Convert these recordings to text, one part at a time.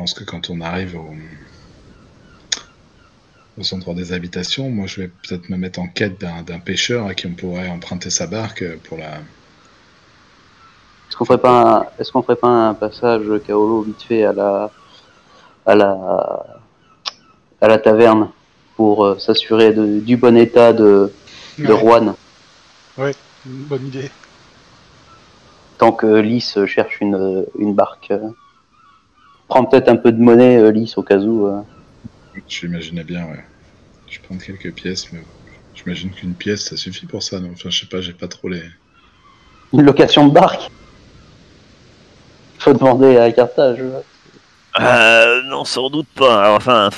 pense que quand on arrive au centre des habitations, moi je vais peut-être me mettre en quête d'un pêcheur à qui on pourrait emprunter sa barque pour la... Est-ce qu'on ferait pas un passage Kaolo vite fait à la taverne pour s'assurer du bon état de Rouen? Ouais, une bonne idée. Tant que Lys cherche une barque. Prends peut-être un peu de monnaie, Lys, au cas où. J'imaginais bien, ouais. Je vais prendre quelques pièces, mais j'imagine qu'une pièce, ça suffit pour ça, non? Enfin, je sais pas, j'ai pas trop les... Une location de barque? Faut demander à Carthage. Non, sans doute pas. Enfin,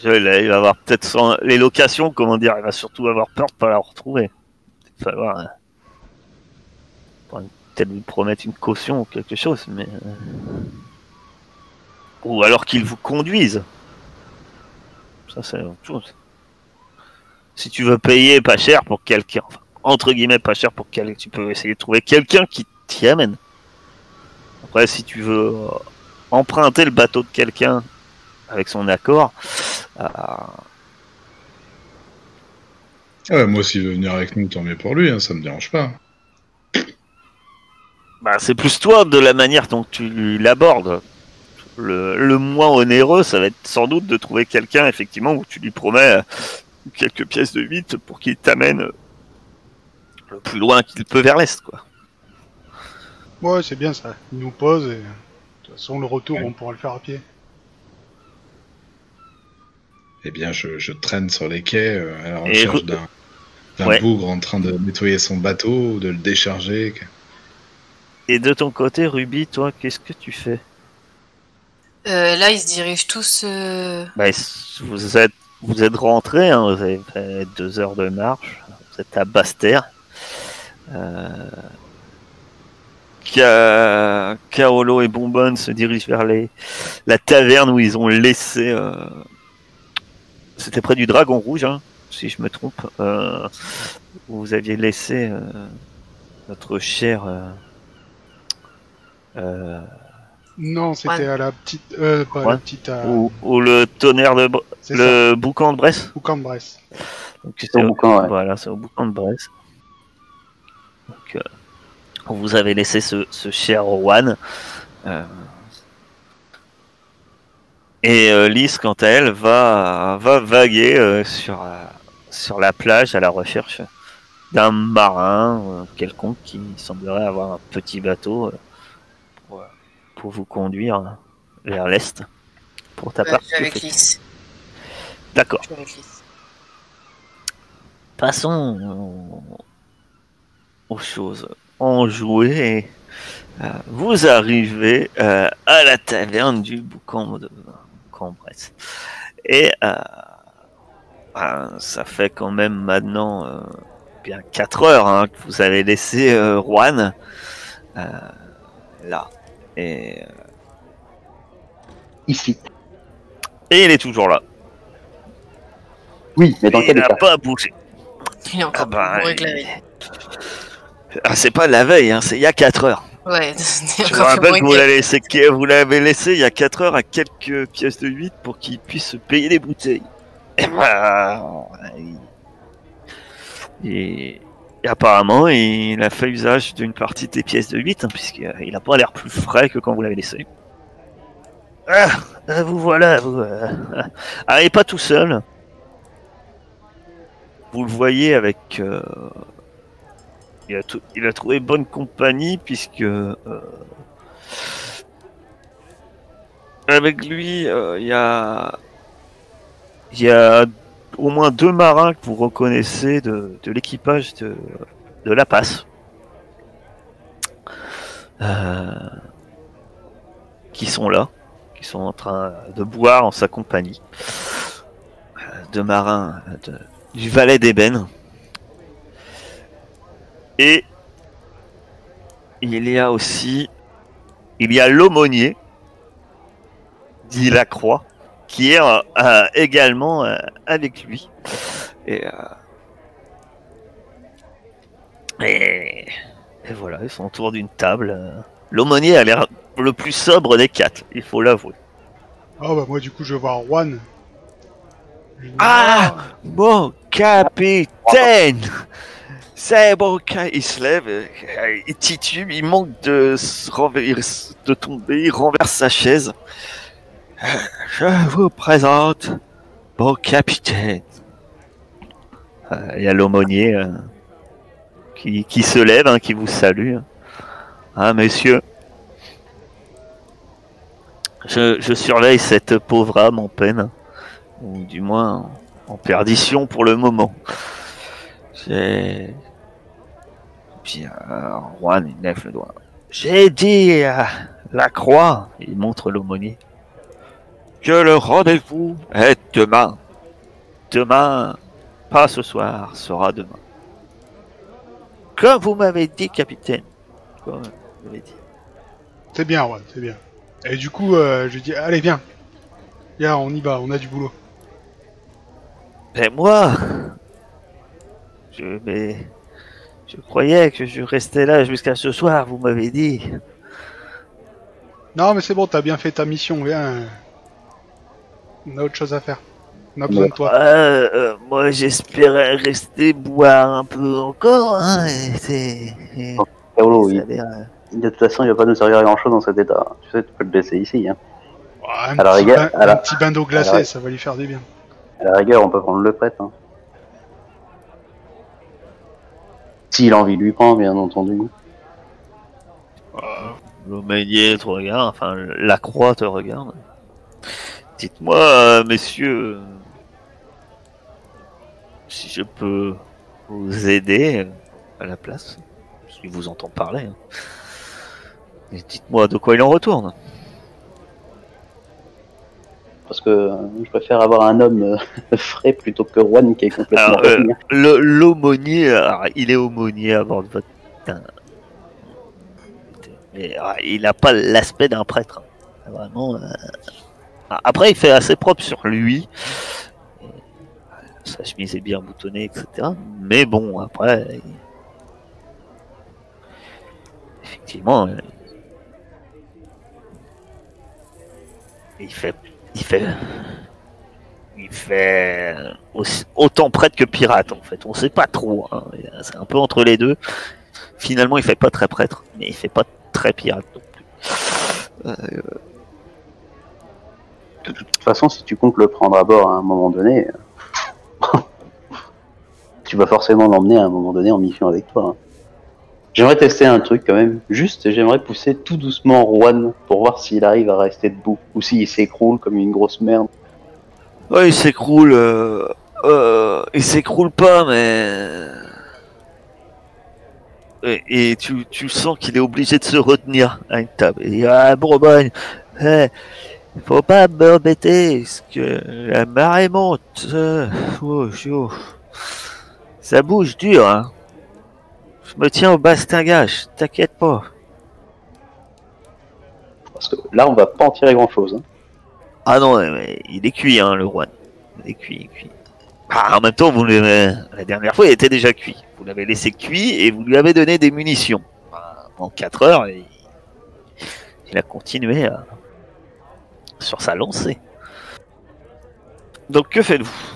il va avoir peut-être les locations, comment dire, il va surtout avoir peur de pas la retrouver. Il va falloir peut-être lui promettre une caution ou quelque chose, mais ou alors qu'il vous conduise. Ça, c'est autre chose. Si tu veux payer pas cher pour quelqu'un, enfin, entre guillemets pas cher pour quelqu'un, tu peux essayer de trouver quelqu'un qui t'y amène. Après, si tu veux emprunter le bateau de quelqu'un avec son accord, Ouais, moi, s'il veut venir avec nous, tant mieux pour lui, hein, ça me dérange pas. Bah, c'est plus toi de la manière dont tu l'abordes. Le moins onéreux, ça va être sans doute de trouver quelqu'un, effectivement, où tu lui promets quelques pièces de 8 pour qu'il t'amène le plus loin qu'il peut vers l'est, quoi. Ouais, c'est bien ça. Il nous pose et de toute façon, le retour, on pourra le faire à pied. Eh bien, je traîne sur les quais à la recherche d'un bougre en train de nettoyer son bateau ou de le décharger. Et de ton côté, Ruby, toi, qu'est-ce que tu fais? Là, ils se dirigent tous... Bah, vous êtes rentrés, hein, vous avez fait 2 heures de marche, vous êtes à Basse-Terre. Kaolo et Bonbonne se dirigent vers la taverne où ils ont laissé... C'était près du Dragon Rouge, hein, si je me trompe. Où vous aviez laissé notre cher... Non, c'était à la petite... pas la petite... Ou le tonnerre de... le boucan de Bresse. Boucan de Bresse. Donc, c'est au boucan, ouais. Voilà, c'est au boucan de Bresse. Donc, on vous avait laissé ce cher Rowan. Et Lys, quant à elle, va vaguer sur la plage à la recherche d'un marin quelconque qui semblerait avoir un petit bateau pour vous conduire vers l'est pour ta part. Avec Lys. D'accord. Passons aux choses enjouées. Vous arrivez à la taverne du boucan de Bresse. Et ça fait quand même maintenant bien 4 heures hein, que vous avez laissé Rouen là. Et ici. Et il est toujours là. Oui, mais dans quel état? Il n'a pas bougé. Il est encore bourré que la veille. C'est pas la veille, hein, c'est il y a 4 heures. Ouais, je vous rappelle que vous l'avez laissé il y a 4 heures à quelques pièces de 8 pour qu'il puisse se payer les bouteilles. Et apparemment, il a fait usage d'une partie des pièces de 8, hein, puisqu'il n'a pas l'air plus frais que quand vous l'avez laissé. Vous voilà, vous. Allez, pas tout seul. Vous le voyez avec... il a trouvé bonne compagnie, puisque... avec lui, il y a au moins 2 marins que vous reconnaissez de l'équipage de la Passe. Qui sont là, qui sont en train de boire en sa compagnie. 2 marins du Valet d'Ébène. Et il y a l'aumônier, dit Lacroix, qui est également avec lui. Et voilà, ils sont autour d'une table. L'aumônier a l'air le plus sobre des 4, il faut l'avouer. Oh bah moi du coup je vais voir Juan. Ah, mon capitaine! C'est bon, il se lève, il titube, il manque de tomber, il renverse sa chaise. Je vous présente mon capitaine. Il y a l'aumônier qui se lève, hein, qui vous salue. Ah, messieurs, je surveille cette pauvre âme en peine, ou du moins en perdition pour le moment. Puis Juan, il lève le doigt. J'ai dit à la croix, il montre l'aumônier, que le rendez-vous est demain. Demain, pas ce soir, sera demain. Comme vous m'avez dit, capitaine. Comme vous m'avez dit. C'est bien, Juan, c'est bien. Et du coup, je dis, allez, viens. Viens, on y va, on a du boulot. Mais moi, je croyais que je restais là jusqu'à ce soir, vous m'avez dit. Non, mais c'est bon, t'as bien fait ta mission, viens. On a autre chose à faire. On a besoin de toi. Moi, j'espérais rester boire un peu encore, hein, Paolo, de toute façon, il va pas nous servir à grand chose dans cet état. Tu sais, tu peux le laisser ici. Hein. Un petit bain d'eau glacée, ça va lui faire du bien. À la rigueur, on peut prendre le prêtre. Hein. Si l'envie lui prend, bien entendu. L'aumônier te regarde, enfin, la croix te regarde. Dites-moi, messieurs, si je peux vous aider à la place, parce qu'il vous entend parler. Hein. Et dites-moi de quoi il en retourne. Parce que je préfère avoir un homme frais plutôt que Juan qui est complètement... L'aumônier, il est aumônier avant de votre... Mais il n'a pas l'aspect d'un prêtre. Vraiment... Après, il fait assez propre sur lui. Sa chemise est bien boutonnée, etc. Mais bon, après... Effectivement... Il fait aussi, autant prêtre que pirate en fait. On sait pas trop. Hein. C'est un peu entre les deux. Finalement, il fait pas très prêtre, mais il fait pas très pirate non plus. De toute façon, si tu comptes le prendre à bord à un moment donné, tu vas forcément l'emmener à un moment donné en mission avec toi. Hein. J'aimerais tester un truc quand même. Juste, j'aimerais pousser tout doucement Juan pour voir s'il arrive à rester debout ou s'il s'écroule comme une grosse merde. Ouais, il s'écroule. Il s'écroule pas, mais. Et tu sens qu'il est obligé de se retenir à une table. Il dit ah, Bourgogne, faut pas m'embêter, parce que la marée monte. Ça bouge dur, hein. Je me tiens au bastingage, t'inquiète pas. Parce que là, on va pas en tirer grand-chose. Hein. Ah non, mais il est cuit, hein, le Juan. Il est cuit. Ah, en même temps, la dernière fois, il était déjà cuit. Vous l'avez laissé cuit et vous lui avez donné des munitions. En 4 heures, il a continué sur sa lancée. Donc, que faites-vous?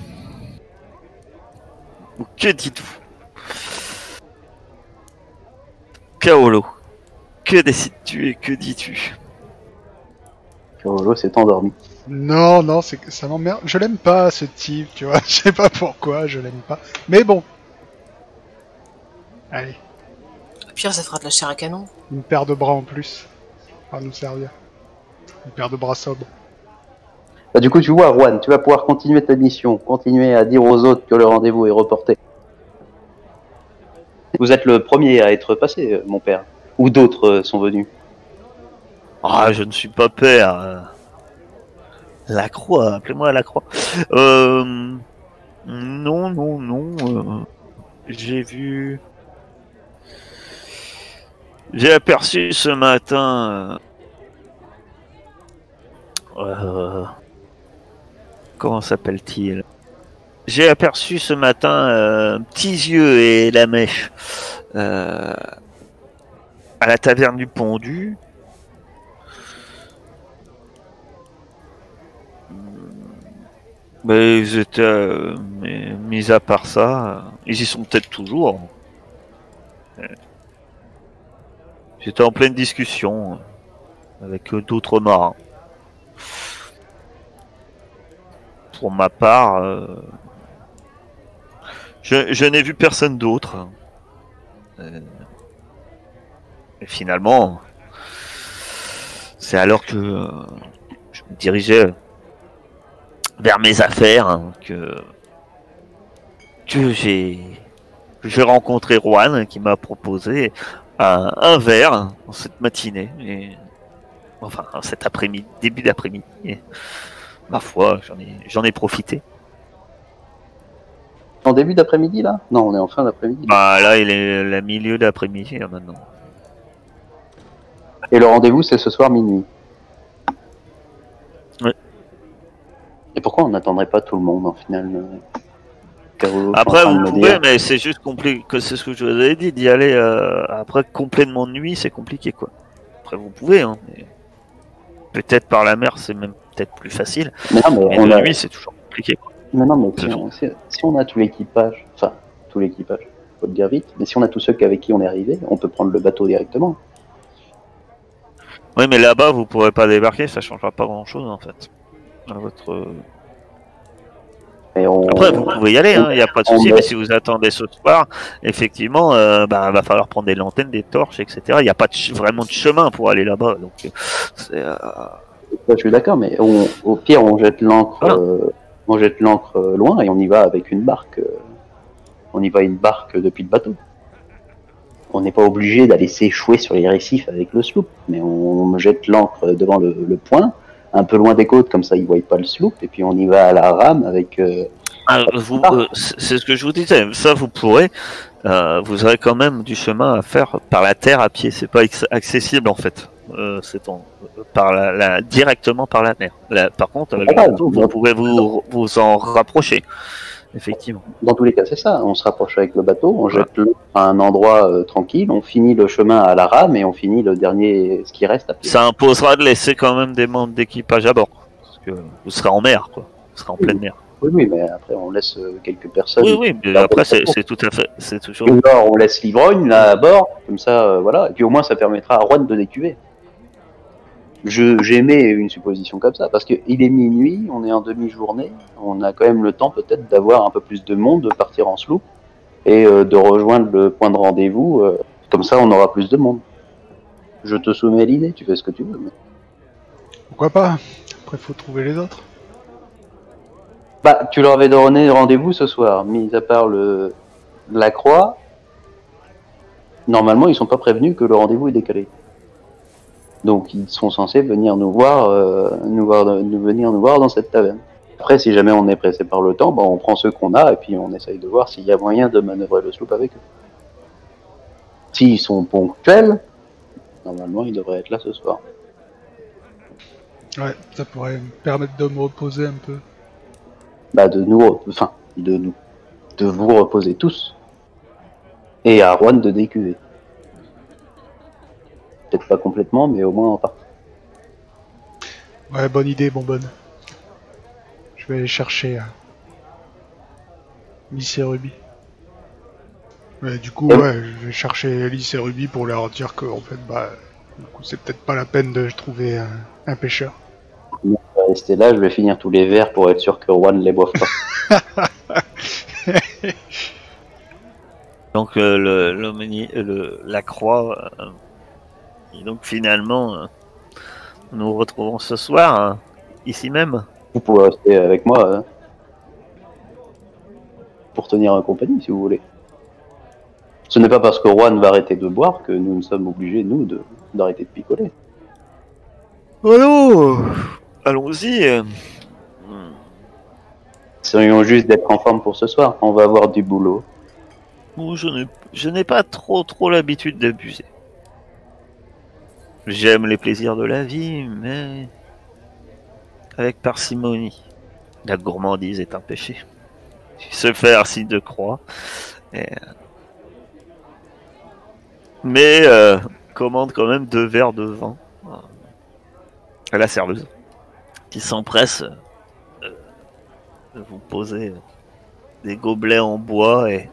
Ou que dites-vous? Paolo, que décides-tu et que dis-tu? Paolo s'est endormi. Non, ça m'emmerde. Je l'aime pas ce type, tu vois. Je sais pas pourquoi, je l'aime pas. Mais bon. Allez. Au pire, ça fera de la chair à canon. Une paire de bras en plus. À nous servir. Une paire de bras sobres. Bah, du coup, tu vois, Juan, tu vas pouvoir continuer ta mission. Continuer à dire aux autres que le rendez-vous est reporté. Vous êtes le premier à être passé, mon père. Ou d'autres sont venus. Ah, je ne suis pas père. La croix, appelez-moi la croix. Non. J'ai aperçu ce matin. Comment s'appelle-t-il? J'ai aperçu ce matin Petits Yeux et la Mèche à la taverne du Pendu. Mais ils étaient, mais mis à part ça, ils y sont peut-être toujours. J'étais en pleine discussion avec d'autres marins. Pour ma part, je n'ai vu personne d'autre. Et finalement, c'est alors que je me dirigeais vers mes affaires que j'ai rencontré Juan qui m'a proposé un verre en cette matinée. Enfin, cet après-midi, début d'après-midi. Et, ma foi, j'en ai profité. En début d'après-midi, là? Non, on est en fin d'après-midi. Bah là, il est le milieu d'après-midi, là, maintenant. Et le rendez-vous, c'est ce soir minuit. Ouais. Et pourquoi on n'attendrait pas tout le monde, en final Après, vous pouvez, mais c'est juste compliqué. C'est ce que je vous avais dit, d'y aller après complètement de nuit, c'est compliqué, quoi. Après, vous pouvez, hein. Mais... peut-être par la mer, c'est même peut-être plus facile. Mais non, mais de nuit, c'est toujours compliqué, quoi. Mais non, mais si on a tout l'équipage, enfin, tout l'équipage, faut le dire vite, mais si on a tous ceux avec qui on est arrivé, on peut prendre le bateau directement. Oui, mais là-bas, vous pourrez pas débarquer, ça changera pas grand-chose, en fait. À votre... Après, vous pouvez y aller, il n'y a pas de souci, mais si vous attendez ce soir, effectivement, va falloir prendre des lanternes, des torches, etc. Il n'y a pas vraiment de chemin pour aller là-bas. Donc, je suis d'accord, mais au pire, on jette l'ancre loin et on y va avec une barque. On y va une barque depuis le bateau. On n'est pas obligé d'aller s'échouer sur les récifs avec le sloop, mais on jette l'ancre devant le point, un peu loin des côtes, comme ça ils ne voient pas le sloop, et puis on y va à la rame avec... c'est ce que je vous disais, ça vous pourrez, vous aurez quand même du chemin à faire par la terre à pied, c'est pas accessible en fait, directement par la mer. Par contre, avec le bateau, vous pourrez vous en rapprocher, effectivement. Dans tous les cas, c'est ça, on se rapproche avec le bateau, on jette à un endroit tranquille, on finit le chemin à la rame et on finit le dernier, ce qui reste à pied. Ça imposera de laisser quand même des membres d'équipage à bord, parce que vous serez en mer, quoi. Vous serez en pleine mer. Oui, mais après on laisse quelques personnes. Oui, mais après c'est tout à fait, c'est toujours. Alors, on laisse l'ivrogne là à bord, comme ça, voilà, et puis au moins ça permettra à Juan de décuver. J'aimais une supposition comme ça, parce qu'il est minuit, on est en demi-journée, on a quand même le temps peut-être d'avoir un peu plus de monde, de partir en sloop, et de rejoindre le point de rendez-vous, comme ça on aura plus de monde. Je te soumets l'idée, tu fais ce que tu veux. Mais... pourquoi pas? Après faut trouver les autres. Bah, tu leur avais donné rendez-vous ce soir, mis à part la croix, normalement ils sont pas prévenus que le rendez-vous est décalé. Donc ils sont censés venir nous voir dans cette taverne. Après, si jamais on est pressé par le temps, on prend ceux qu'on a et puis on essaye de voir s'il y a moyen de manœuvrer le sloop avec eux. S'ils sont ponctuels, normalement ils devraient être là ce soir. Ouais, ça pourrait me permettre de me reposer un peu. De vous reposer tous. Et à Juan de décuver. Peut-être pas complètement, mais au moins en partie. Ouais, bonne idée, bonbonne. Je vais aller chercher Alice et Ruby. Ouais, du coup, je vais chercher Alice et Ruby pour leur dire que, en fait, du coup, c'est peut-être pas la peine de trouver un pêcheur. Je vais rester là, je vais finir tous les verres pour être sûr que Juan les boive pas. Donc la croix, et donc finalement, nous retrouvons ce soir ici même. Vous pouvez rester avec moi pour tenir en compagnie si vous voulez. Ce n'est pas parce que Juan va arrêter de boire que nous sommes obligés, nous, d'arrêter de picoler. Oh, allons-y. Essayons juste d'être en forme pour ce soir. On va avoir du boulot. Je n'ai pas trop l'habitude d'abuser. J'aime les plaisirs de la vie, mais avec parcimonie. La gourmandise est un péché. Se faire signe de croix. Mais commande quand même 2 verres de vin à la serveuse, qui s'empresse de vous poser des gobelets en bois et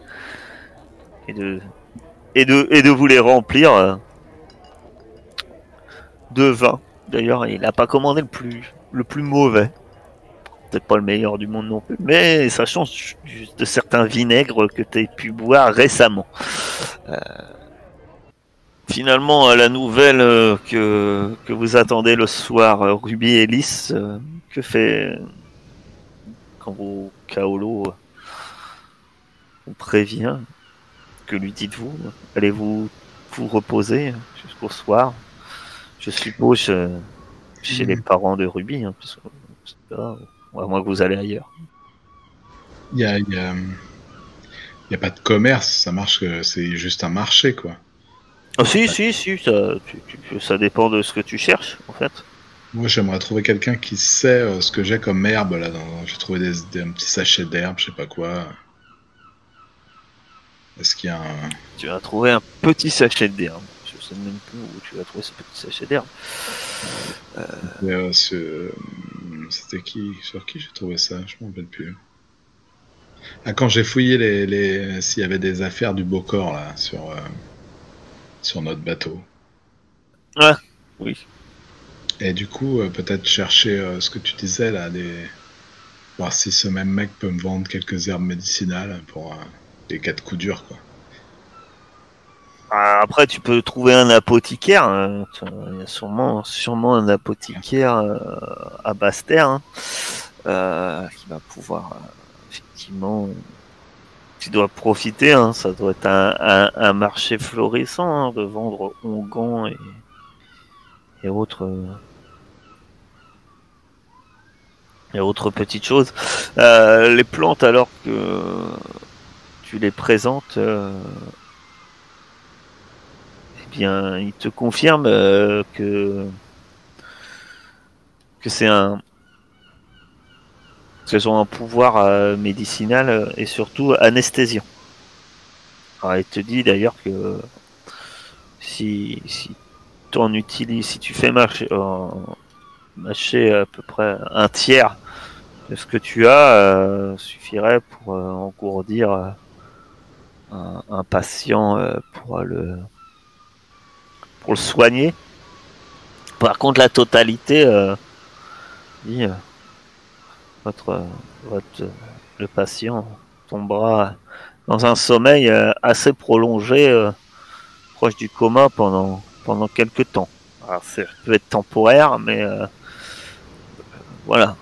de vous les remplir de vin. D'ailleurs, il n'a pas commandé le plus mauvais. Peut-être pas le meilleur du monde non plus, mais ça change de certains vinaigres que tu as pu boire récemment. Finalement, la nouvelle que vous attendez le soir, Ruby et Lys, que fait quand vos Kaolo vous prévient, que lui dites-vous? Allez-vous vous reposer jusqu'au soir? Je suppose chez les parents de Ruby, hein, parce que, à moins que vous allez ailleurs. Il y a pas de commerce, ça marche, c'est juste un marché, quoi. Oh, si, ça dépend de ce que tu cherches, en fait. Moi, j'aimerais trouver quelqu'un qui sait ce que j'ai comme herbe, là. J'ai trouvé un petit sachet d'herbe, je sais pas quoi. Est-ce qu'il y a un... Tu as trouvé un petit sachet d'herbe. Je sais même plus où tu as trouvé ce petit sachet d'herbe. C'était qui? Sur qui j'ai trouvé ça? Je m'en rappelle plus. Ah, quand j'ai fouillé s'il y avait des affaires du Bocor, là, sur notre bateau. Ah, oui. Et du coup, peut-être chercher ce que tu disais, là, voir si ce même mec peut me vendre quelques herbes médicinales pour les 4 coups durs, quoi. Après, tu peux trouver un apothicaire. Hein. Il y a sûrement un apothicaire à Basse-Terre qui va pouvoir effectivement. Tu dois profiter. Hein. Ça doit être un marché florissant de vendre onguents et autres petites choses. Les plantes, alors que tu les présentes. Bien, il te confirme que qu'elles ont un pouvoir médicinal et surtout anesthésiant. Alors, il te dit d'ailleurs que si tu fais marcher à peu près un tiers de ce que tu as suffirait pour engourdir un patient pour le soigner. Par contre, la totalité, le patient tombera dans un sommeil assez prolongé, proche du coma pendant quelques temps. Alors, ça peut être temporaire, mais voilà.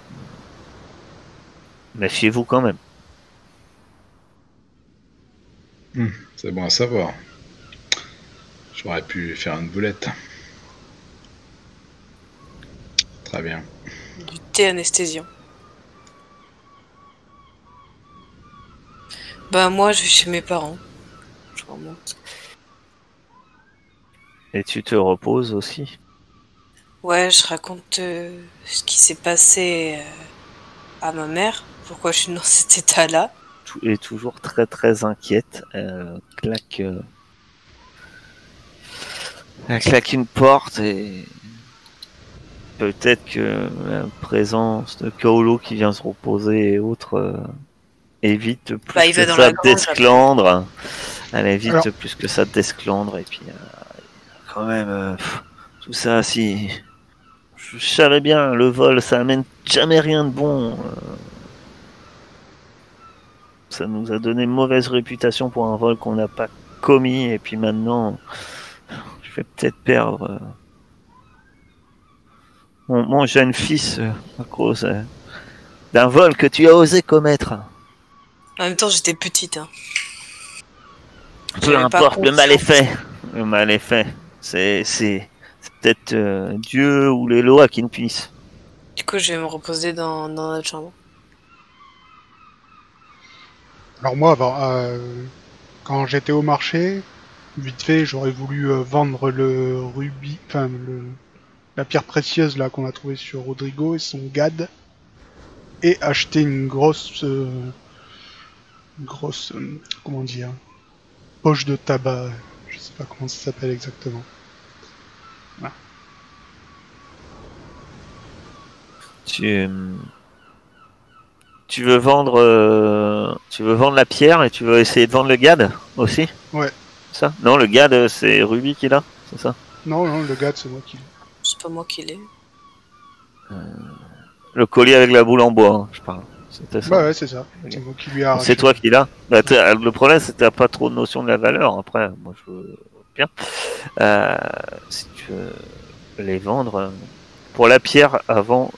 Méfiez-vous quand même. C'est bon à savoir. J'aurais pu faire une boulette. Très bien. Du thé anesthésiant. Bah moi je vais chez mes parents. Je remonte. Et tu te reposes aussi? Ouais, je raconte ce qui s'est passé à ma mère. Pourquoi je suis dans cet état-là. Et toujours très très inquiète. Elle claque une porte et peut-être que la présence de Kaolo qui vient se reposer et autres évite plus que ça d'esclandre. Elle évite plus que ça d'esclandre et puis quand même tout ça, si je savais bien, le vol ça amène jamais rien de bon. Ça nous a donné mauvaise réputation pour un vol qu'on n'a pas commis et puis maintenant je vais peut-être perdre mon jeune fils à cause d'un vol que tu as osé commettre. En même temps, j'étais petite. Hein. Peu importe, le mal est fait. Le mal est fait. C'est peut-être Dieu ou les lois qui nous punissent. Du coup, je vais me reposer dans notre chambre. Alors moi, quand j'étais au marché, vite fait, j'aurais voulu vendre le rubis, enfin la pierre précieuse là qu'on a trouvée sur Rodrigo et son gad, et acheter une grosse, comment dire, poche de tabac. Je sais pas comment ça s'appelle exactement. Voilà. tu veux vendre la pierre et tu veux essayer de vendre le GAD aussi? Ouais. Ça? Non, le GAD, c'est Ruby qui l'a, c'est ça? Non, le gars, c'est moi qui l'ai. C'est pas moi qui l'ai. Le collier avec la boule en bois, hein, je parle. C'était ça. Bah ouais, c'est ça. C'est moi qui lui ai arraché. C'est toi qui l'as. Bah, le problème, c'est que t'as pas trop de notion de la valeur. Après, moi, je veux bien. Si tu veux les vendre pour la pierre avant,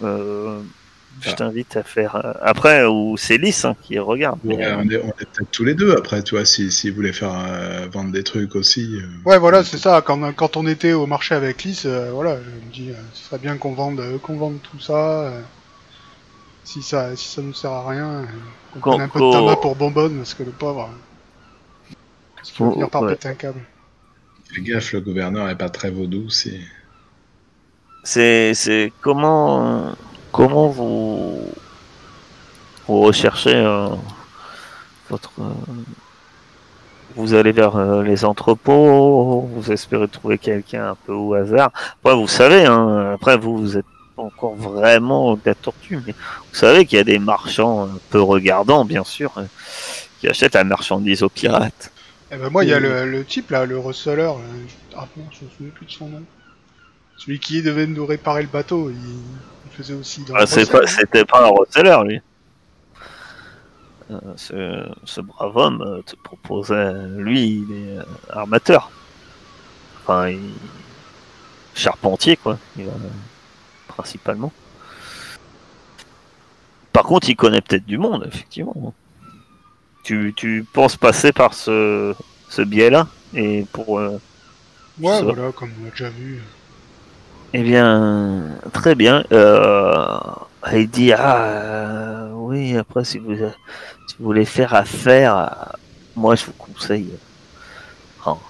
je t'invite à faire. Après, ou c'est Lys hein, qui regarde. Ouais, mais, on est peut-être tous les deux après, tu vois, si vous voulez faire vendre des trucs aussi. Ouais, voilà, c'est ça. Quand on était au marché avec Lys, voilà, je me dis, ce serait bien qu'on vende tout ça. Si ça nous sert à rien, qu'on prenne un peu de tabac pour Bonbonne, parce que le pauvre, parce qu'il va finir par péter un câble. Fais gaffe, le gouverneur est pas très vaudou, c'est... C'est comment vous recherchez votre... vous allez vers les entrepôts, vous espérez trouver quelqu'un un peu au hasard. Après, vous savez, hein, après vous êtes pas encore vraiment de la tortue, mais vous savez qu'il y a des marchands un peu regardants, bien sûr, qui achètent la marchandise aux pirates. Eh ben moi, il y a le type là, le receleur. Ah non, je me souviens plus de son nom. Celui qui devait nous réparer le bateau, il faisait aussi dans C'était pas un receleur, lui. Ce brave homme te proposait, lui, il est armateur. Enfin, charpentier, quoi, principalement. Par contre, il connaît peut-être du monde, effectivement. Tu penses passer par ce biais-là et pour... ouais, voilà, comme on l'a déjà vu. Eh bien, très bien. Il dit oui. Après, si vous voulez faire affaire, moi je vous conseille.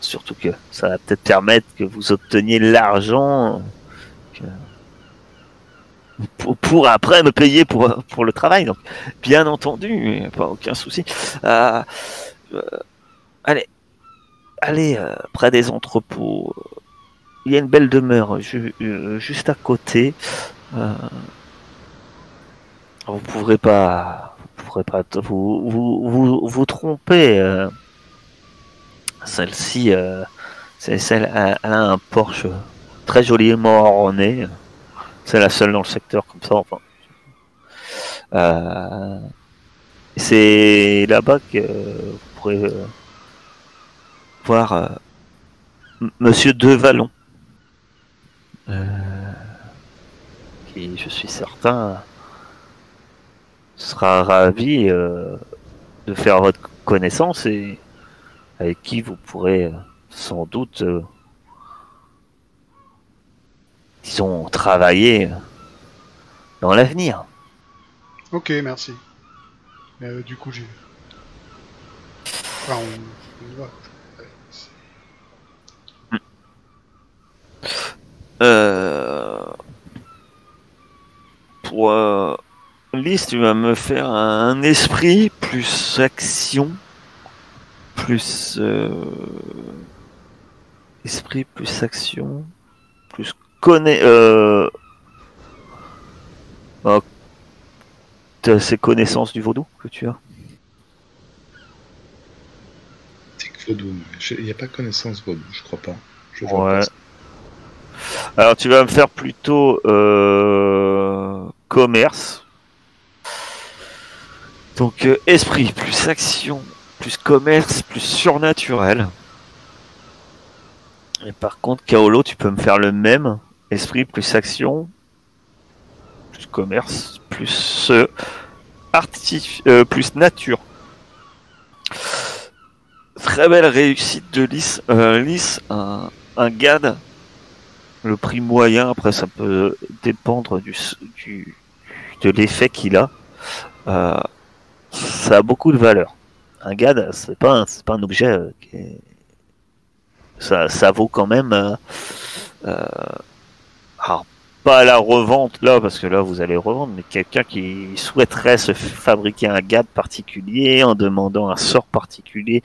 Surtout que ça va peut-être permettre que vous obteniez l'argent pour après me payer pour le travail. Donc, bien entendu, pas aucun souci. Allez, près des entrepôts. Il y a une belle demeure juste à côté. Vous pourrez pas vous tromper. Celle-ci, c'est celle elle a un porche très joliment orné. C'est la seule dans le secteur comme ça. Enfin, c'est là-bas que vous pourrez voir Monsieur De Vallon. Qui, je suis certain, sera ravi de faire votre connaissance et avec qui vous pourrez sans doute, disons, travailler dans l'avenir. Ok, merci. Du coup, j'ai... Enfin, on y va. Pour Lys, tu vas me faire un esprit plus action plus esprit plus action plus ces connaissances du vaudou que tu as. Vaudou, il n'y a pas connaissance vaudou, je crois pas. Ouais. Alors tu vas me faire plutôt commerce. Donc esprit plus action plus commerce plus surnaturel. Et par contre Kaolo, tu peux me faire le même. Esprit plus action plus commerce plus plus nature. Très belle réussite de Lys. Lys, un GAD, le prix moyen, après ça peut dépendre de l'effet qu'il a. Ça a beaucoup de valeur. Un GAD, c'est pas un objet qui est... ça vaut quand même. Alors, pas à la revente là, parce que là vous allez revendre, mais quelqu'un qui souhaiterait se fabriquer un GAD particulier en demandant un sort particulier,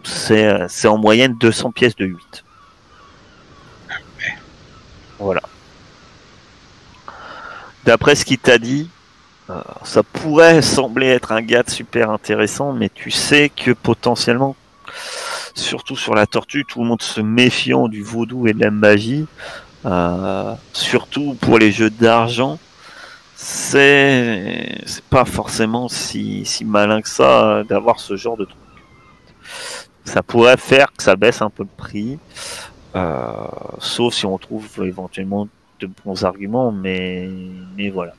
c'est en moyenne 200 pièces de 8. Voilà. D'après ce qu'il t'a dit, Ça pourrait sembler être un gars super intéressant, mais tu sais que potentiellement, surtout sur la tortue, tout le monde se méfiant du vaudou et de la magie, surtout pour les jeux d'argent, c'est pas forcément si malin que ça d'avoir ce genre de truc. Ça pourrait faire que ça baisse un peu le prix, sauf si on trouve éventuellement de bons arguments, mais voilà.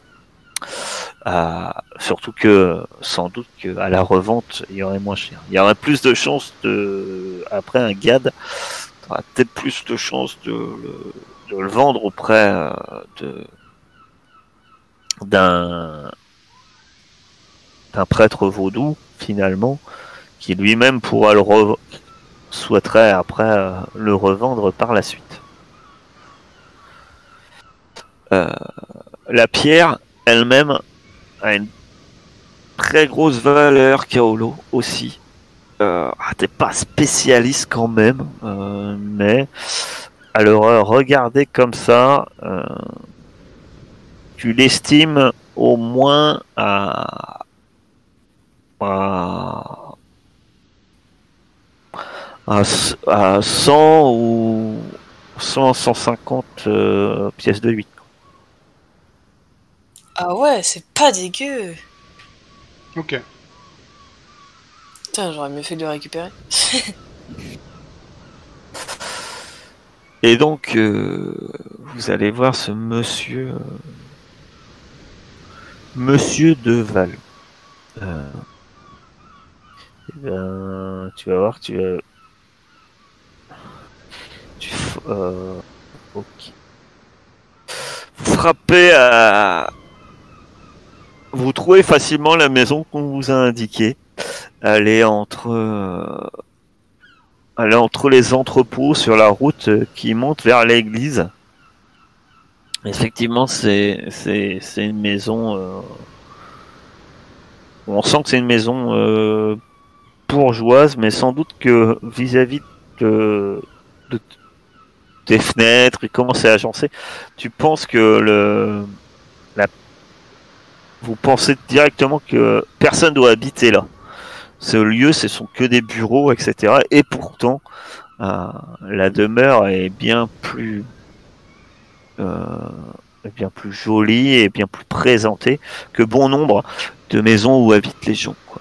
Surtout que sans doute qu'à la revente il y aurait moins cher. Il y aurait plus de chances après un GAD, tu auras peut-être plus de chances de le vendre auprès d'un prêtre vaudou finalement, qui lui-même pourra souhaiterait après le revendre par la suite. La pierre elle-même a une très grosse valeur, Kaolo aussi. T'es pas spécialiste quand même, mais alors regarder comme ça, tu l'estimes au moins à 100 ou 150 pièces de 8. Ah ouais, c'est pas dégueu. Ok. Putain, j'aurais mieux fait de le récupérer. Et donc, vous allez voir ce monsieur Deval. Tu vas voir, ok. Frappez à... Vous trouvez facilement la maison qu'on vous a indiquée. Elle est entre les entrepôts sur la route qui monte vers l'église. Effectivement, c'est une maison. On sent que c'est une maison bourgeoise, mais sans doute que vis-à-vis des fenêtres et comment c'est agencé, tu penses que vous pensez directement que personne doit habiter là. Ce lieu, ce sont que des bureaux, etc. Et pourtant, la demeure est bien plus jolie et bien plus présentée que bon nombre de maisons où habitent les gens, quoi.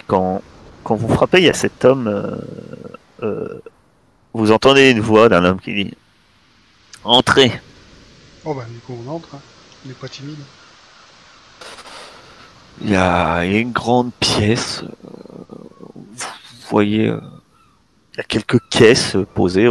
Quand vous frappez, il y a cet homme. Vous entendez une voix d'un homme qui dit « Entrez ». Oh bah du coup on entre, hein. On n'est pas timide. Il y a une grande pièce. Vous voyez, il y a quelques caisses posées.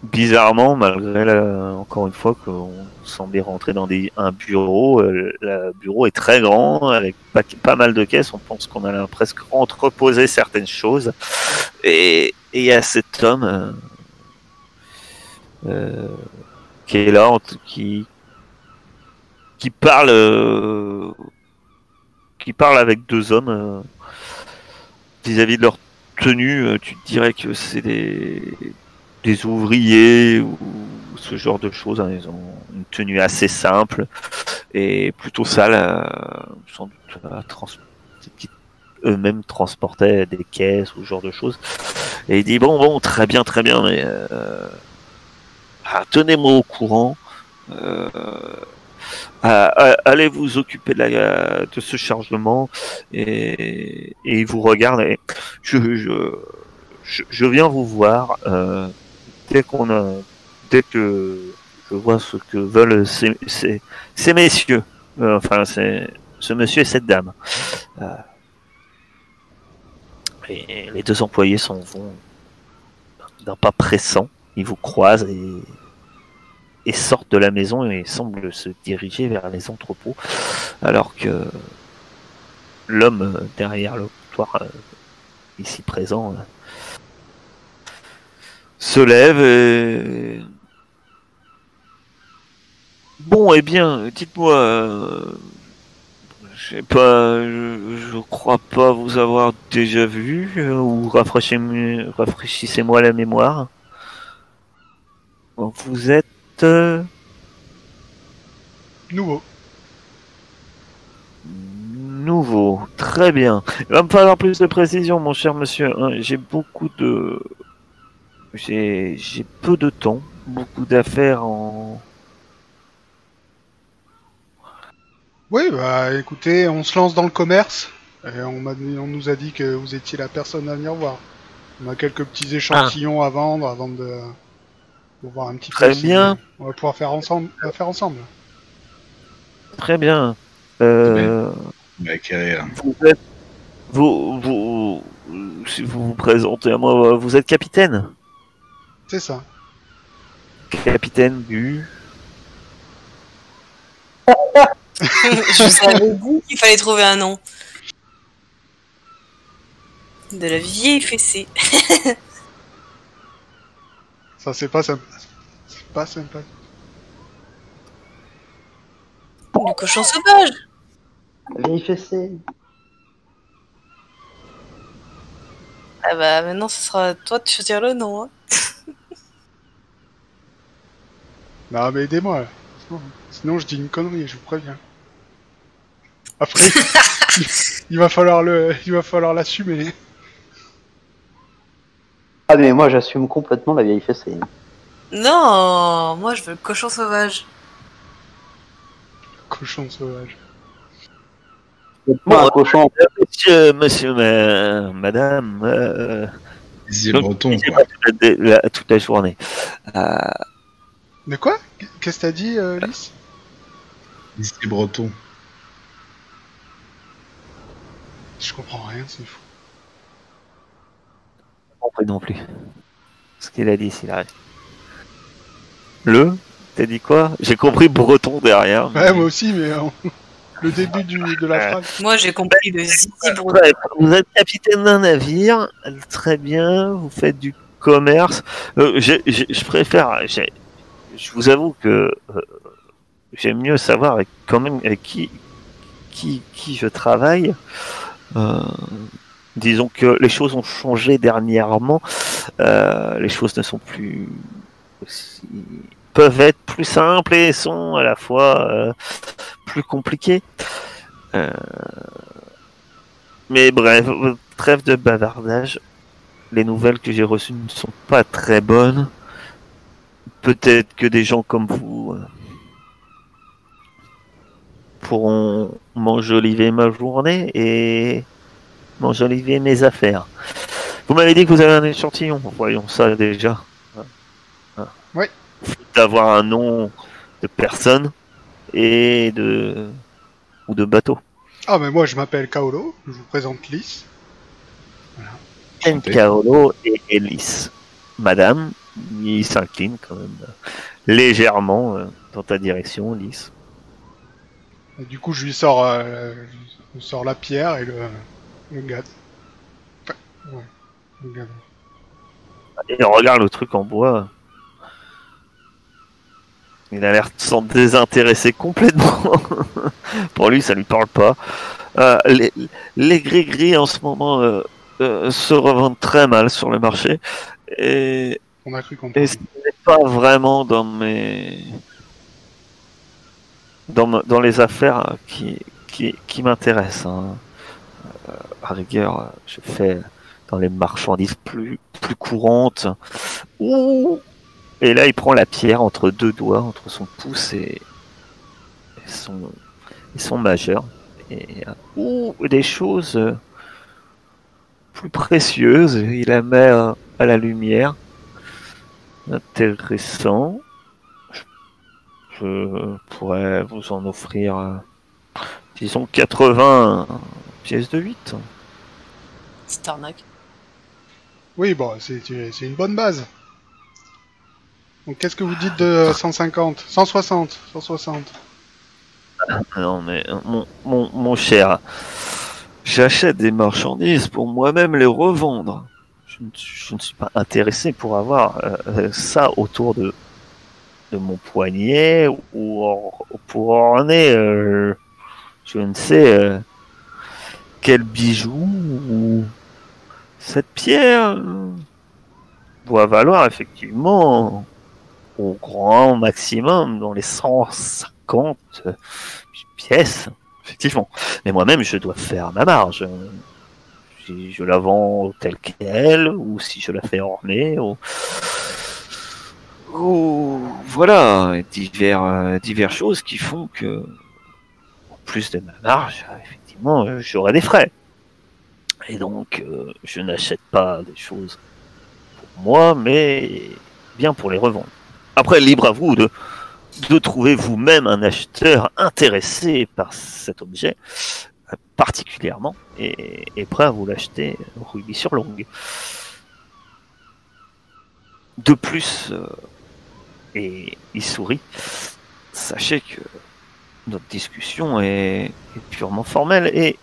Bizarrement, malgré encore une fois qu'on semblait rentrer dans un bureau, le bureau est très grand avec pas mal de caisses. On pense qu'on a presque entreposé certaines choses. Et il y a cet homme qui est là, qui parle avec deux hommes vis-à-vis de leur tenue. Tu te dirais que c'est des ouvriers ou ce genre de choses, hein. Ils ont une tenue assez simple et plutôt sale, sans doute qui eux-mêmes transportaient des caisses ou ce genre de choses. Et il dit bon, très bien, mais tenez-moi au courant. Allez vous occuper de ce chargement et il vous regarde et je viens vous voir dès que je vois ce que veulent ces messieurs, enfin c'est ce monsieur et cette dame. Et les deux employés s'en vont d'un pas pressant. Ils vous croisent et sortent de la maison et semblent se diriger vers les entrepôts, alors que l'homme derrière le comptoir ici présent se lève et... Bon, eh bien, dites-moi, je crois pas vous avoir déjà vu, ou rafraîchissez-moi la mémoire. Vous êtes Nouveau. nouveau. Très bien. Il va me falloir plus de précision, mon cher monsieur. J'ai beaucoup de... J'ai peu de temps, beaucoup d'affaires en... Oui, bah écoutez, on se lance dans le commerce. Et on nous a dit que vous étiez la personne à venir voir. On a quelques petits échantillons à vendre avant de pour voir un petit Très peu si bien. on va pouvoir faire ensemble. Très bien. Bah, Kirill. Vous êtes... Si vous vous présentez à moi, vous êtes capitaine? C'est ça. Capitaine du... Je vous avais dit qu'il fallait trouver un nom. De la vieille fessée. Ça c'est pas sympa. C'est pas sympa. Du cochon sauvage. Vieille fessée. Ah bah maintenant ce sera à toi de choisir le nom. Hein. Non mais aidez-moi là. Sinon je dis une connerie, je vous préviens. Après, il va falloir l'assumer. Ah mais moi j'assume complètement la vieille fessée. Non, moi je veux le cochon sauvage. Cochon sauvage. Moi un cochon. Monsieur, madame, Easy je ne breton, disais quoi. pas toute la journée. Mais quoi? Qu'est-ce que t'as dit, Lys? Easy breton. Je comprends rien, c'est fou. Compris non plus. Ce qu'il a dit, s'il arrive. T'as dit quoi? J'ai compris breton derrière. Ouais, moi aussi, mais le début de la phrase. Moi j'ai compris le zizi breton. Bref, vous êtes capitaine d'un navire, très bien, vous faites du commerce. Je préfère, je vous avoue que j'aime mieux savoir quand même avec qui je travaille. Disons que les choses ont changé dernièrement. Les choses ne sont plus aussi... peuvent être plus simples et sont à la fois plus compliquées. Mais bref, trêve de bavardage. Les nouvelles que j'ai reçues ne sont pas très bonnes. Peut-être que des gens comme vous pourront m'enjoliver ma journée et m'enjoliver mes affaires. Vous m'avez dit que vous avez un échantillon. Voyons ça déjà. Oui. D'avoir un nom de personne et ou de bateau. Ah, mais moi je m'appelle Kaolo, je vous présente Lys. Kaolo et Elise. Madame, il s'incline quand même légèrement dans ta direction, Lys. Et du coup, je lui sors la pierre et le gars. Enfin, ouais, le gars. Et on regarde le truc en bois. Il a l'air de s'en désintéresser complètement. Pour lui, ça lui parle pas. Les gris-gris en ce moment se revendent très mal sur le marché. Et On a cru comprendre. ce n'est pas vraiment dans dans les affaires qui m'intéressent. Hein. À rigueur, je fais dans les marchandises plus courantes. Et là, il prend la pierre entre deux doigts, entre son pouce et son majeur. Et des choses plus précieuses. Il la met à la lumière. Intéressant. Je pourrais vous en offrir, disons, 80 pièces de 8. C'est arnaque. Oui, bon, c'est une bonne base. Donc qu'est-ce que vous dites de 150 160 160 Non mais mon cher, j'achète des marchandises pour moi-même les revendre. Je ne suis pas intéressé pour avoir ça autour de mon poignet ou pour orner je ne sais quel bijou ou cette pierre doit valoir effectivement au grand maximum dans les 150 pièces. effectivement. Mais moi-même, je dois faire ma marge. Si je la vends telle qu'elle, ou si je la fais orner, ou voilà, divers choses qui font que, en plus de ma marge, effectivement, j'aurai des frais. Et donc, je n'achète pas des choses pour moi, mais bien pour les revendre. Après, libre à vous de trouver vous-même un acheteur intéressé par cet objet, particulièrement, et prêt à vous l'acheter rubis sur l'ongle. De plus, et il sourit, sachez que notre discussion est purement formelle, et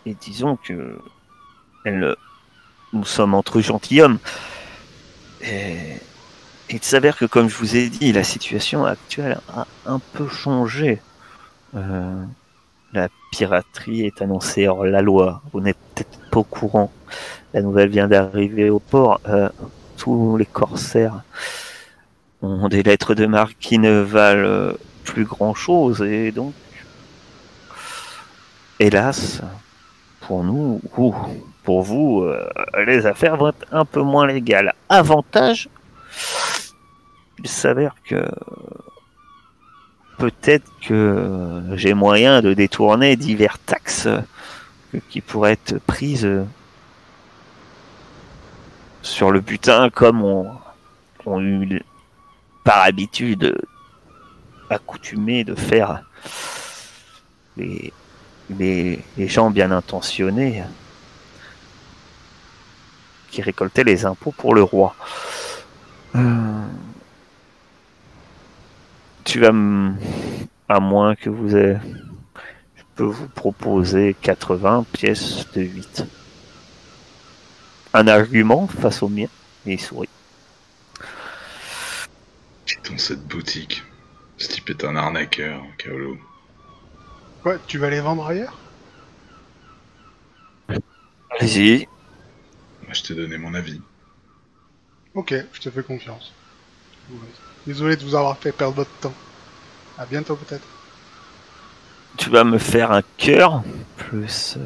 disons que nous sommes entre gentilshommes. Et il s'avère que, comme je vous ai dit, la situation actuelle a un peu changé. La piraterie est annoncée hors la loi. Vous n'êtes peut-être pas au courant. La nouvelle vient d'arriver au port. Tous les corsaires ont des lettres de marque qui ne valent plus grand-chose. Et donc, hélas, pour nous, ou pour vous, les affaires vont être un peu moins légales. Avantage, il s'avère que peut-être que j'ai moyen de détourner divers taxes qui pourraient être prises sur le butin, comme ont eu par habitude accoutumé de faire les gens bien intentionnés qui récoltaient les impôts pour le roi. À moins que vous ayez... Je peux vous proposer 80 pièces de 8. Un argument face au mien, et il sourit. Quittons cette boutique. Ce type est un arnaqueur, Kaolo. Quoi, tu vas les vendre ailleurs? Allez-y. Moi, je t'ai donné mon avis. Ok, je te fais confiance. Désolé de vous avoir fait perdre votre temps. À bientôt peut-être. Tu vas me faire un cœur, plus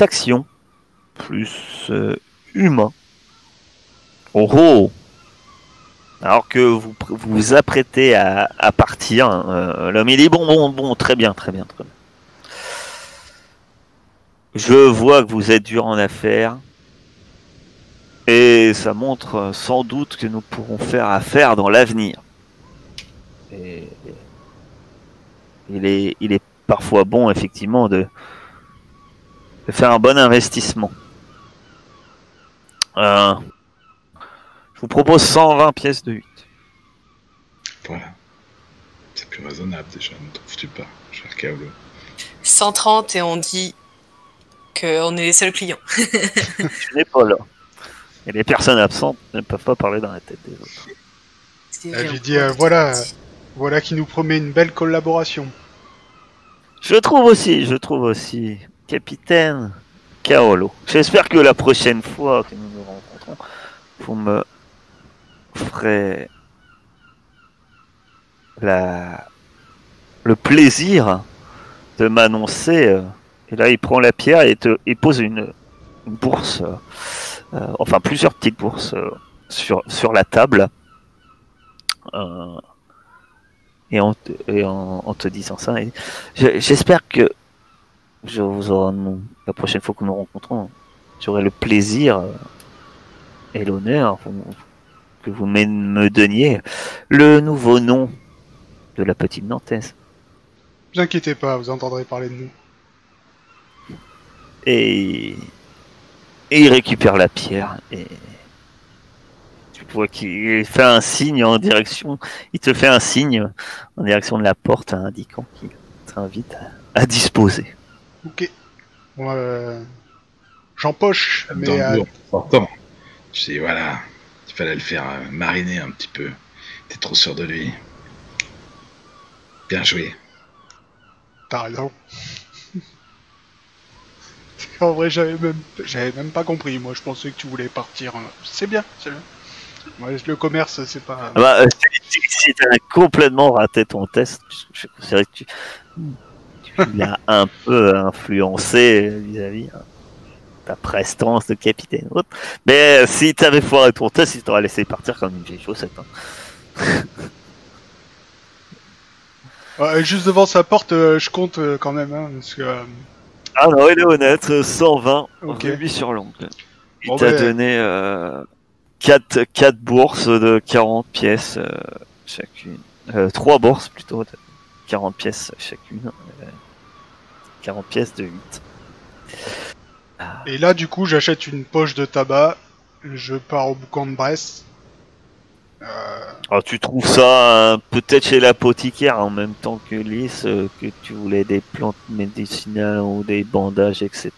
action, plus humain. Oh. Alors que vous vous apprêtez à partir, l'homme il dit bon, très bien. Je vois que vous êtes dur en affaires. Et ça montre sans doute que nous pourrons faire affaire dans l'avenir. Et il est parfois bon, effectivement, de faire un bon investissement. Je vous propose 120 pièces de 8. Voilà. C'est plus raisonnable déjà, ne trouves-tu pas, cher Kaolo? 130 et on dit qu'on est les seuls clients. Tu n'es pas là. Et les personnes absentes ne peuvent pas parler dans la tête des autres. J'ai dit voilà qui nous promet une belle collaboration. Je trouve aussi, capitaine Kaolo. J'espère que la prochaine fois que nous nous rencontrons, vous me ferez le plaisir de m'annoncer. Et là, il prend la pierre et pose une bourse, enfin plusieurs petites bourses sur la table. Et en te disant ça, j'espère que la prochaine fois que nous rencontrons, j'aurai le plaisir et l'honneur que vous me donniez le nouveau nom de la petite Nantaise. Ne vous inquiétez pas, vous entendrez parler de nous. Et il récupère la pierre et tu vois qu'il fait un signe en direction. Il te fait un signe en direction de la porte, indiquant qu'il t'invite à disposer. Ok. Bon, j'empoche, mais Pourtant, je dis voilà, il fallait le faire mariner un petit peu. T'es trop sûr de lui. Bien joué. t'as raison. En vrai, j'avais même pas compris. Moi, je pensais que tu voulais partir. C'est bien. Moi, le commerce, c'est pas. si tu as complètement raté ton test, puisque je considère que tu l'as un peu influencé vis-à-vis ta prestance de capitaine. Mais si tu avais foiré ton test, il t'aurait laissé partir comme une vieille chaussette. Hein. Ouais, juste devant sa porte, je compte quand même, hein, parce que... Ah non, il est honnête, 120 Ok. rubis sur l'ongle. Il Bon, t'a ben, donné 4 bourses de 40 pièces chacune. 3 bourses plutôt, de 40 pièces chacune. 40 pièces de 8. Et là, du coup, j'achète une poche de tabac, je pars au boucan de Brest. Alors, tu trouves ça peut-être chez l'apothicaire en même temps que Lys, que tu voulais des plantes médicinales ou des bandages, etc.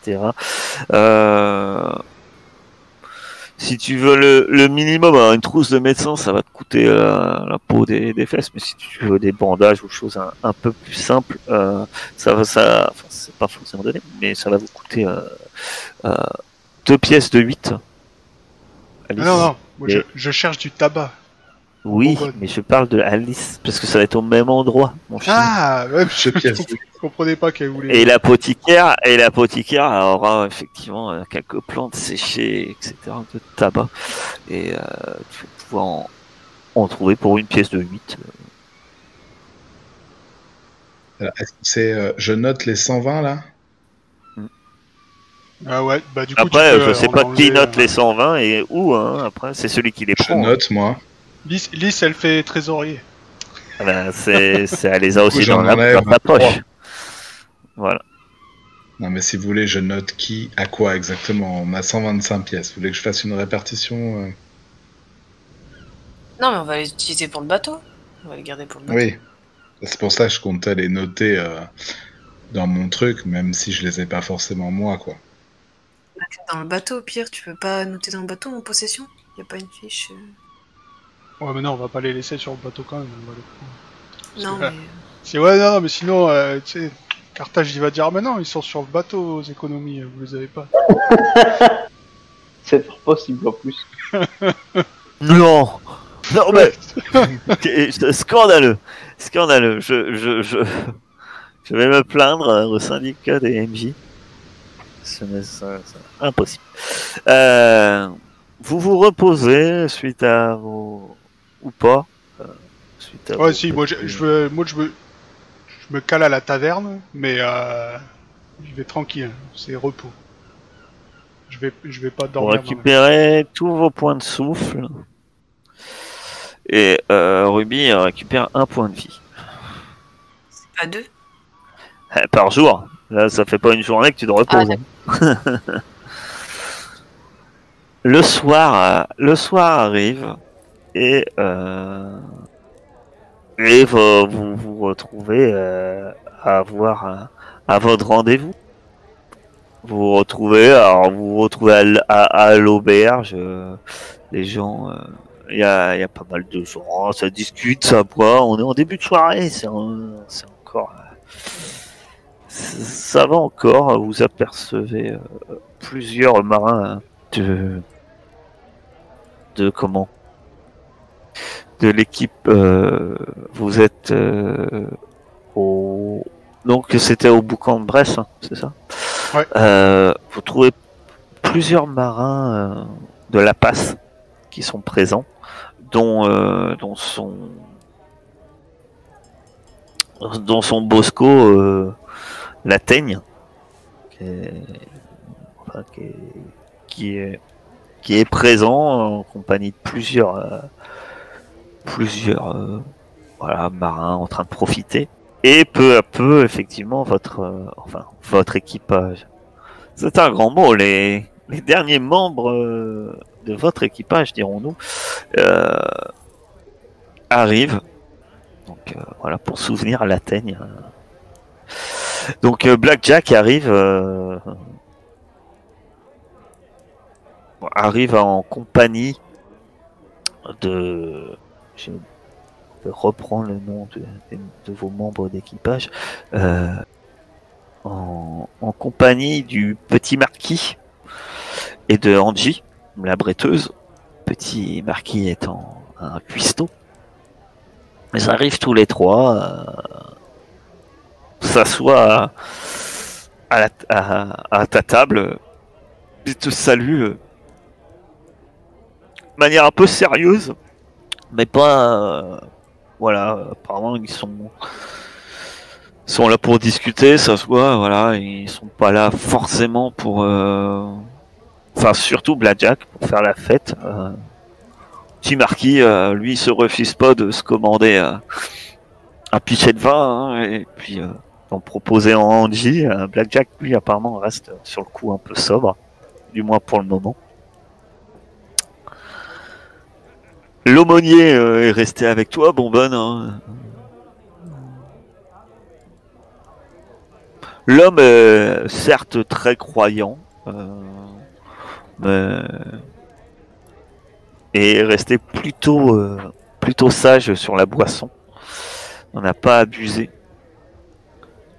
Si tu veux le minimum, alors une trousse de médecin, ça va te coûter la peau des fesses, mais si tu veux des bandages ou choses un peu plus simples, enfin, c'est pas forcément donné, mais ça va vous coûter 2 pièces de 8. Alice. Ah non, moi, je cherche du tabac. Oui, Bon, mais je parle de Alice, parce que ça va être au même endroit, mon cher. Ah, ouais, Je pièce. je comprenais pas qu'elle voulait... Et l'apothicaire aura effectivement quelques plantes séchées, etc. de tabac. Et tu vas pouvoir en trouver pour une pièce de 8. Alors, est-ce que c'est, je note les 120 là? Ah ouais, bah du coup, Après, tu peux je sais en pas qui enlever, note les 120 et où, hein. Après, c'est celui qui les Je prend. note, moi. Lys, elle fait trésorier. Hein. Ben, elle les a Du coup, aussi j'en dans enlève ta poche. 3. Voilà. Non, mais si vous voulez, je note qui, à quoi exactement. On a 125 pièces. Vous voulez que je fasse une répartition Non, mais on va les utiliser pour le bateau. On va les garder pour le bateau. Oui. C'est pour ça que je comptais les noter dans mon truc, même si je les ai pas forcément moi, quoi. Dans le bateau, au pire, tu peux pas noter dans le bateau en possession? Y a pas une fiche Ouais, mais non, on va pas les laisser sur le bateau quand même. On va les prendre. Non, C'est- mais... C'est ouais, non, mais sinon, tu sais, Carthage, il va dire, ah mais non, ils sont sur le bateau aux économies, vous les avez pas. C'est fort possible en plus. Non, non mais scandaleux, scandaleux. Je vais me plaindre au syndicat des MJ. C'est impossible. Vous vous reposez suite à vos ou pas suite à Ouais, vos si, moi, petits- je me cale à la taverne, mais je vais tranquille, c'est repos. Je vais pas Vous dormir. récupérez tous vos points de souffle et Ruby récupère un point de vie C'est pas deux? par jour. Là, ça fait pas une journée que tu te reposes. Ah, Hein. Le soir arrive et vous vous retrouvez à avoir à votre rendez-vous. Vous vous retrouvez à l'auberge. Les gens, il y a pas mal de gens, ça discute, ça boit. On est en début de soirée, c'est encore, ça va encore. Vous apercevez plusieurs marins de comment de l'équipe. Vous êtes au donc c'était au boucan de Brest, hein, c'est ça? Ouais. Vous trouvez plusieurs marins de la Passe qui sont présents, dont son Bosco la Teigne, qui est présent en compagnie de plusieurs voilà, marins en train de profiter. Et peu à peu, effectivement, votre équipage. C'est un grand mot, les derniers membres de votre équipage, dirons-nous, arrivent. Donc voilà, pour souvenir à la Teigne. Donc Blackjack arrive en compagnie de... Je vais reprendre le nom de vos membres d'équipage. En compagnie du petit marquis et de Angie, la bretteuse. Petit marquis étant un cuistot Ils arrivent tous les trois, s'assoient à ta table, ils te saluent de manière un peu sérieuse, mais pas. Voilà, apparemment ils sont là pour discuter, ça se voit, voilà, ils sont pas là forcément pour. Enfin, surtout Blackjack pour faire la fête. Petit Marquis, lui, il se refuse pas de se commander un pichet de vin, hein, et puis d'en proposer en Angie. Blackjack, lui, apparemment, reste sur le coup un peu sobre, du moins pour le moment. L'aumônier est resté avec toi, Bonbonne. Hein. L'homme est certes très croyant, mais est resté plutôt sage sur la boisson. On n'a pas abusé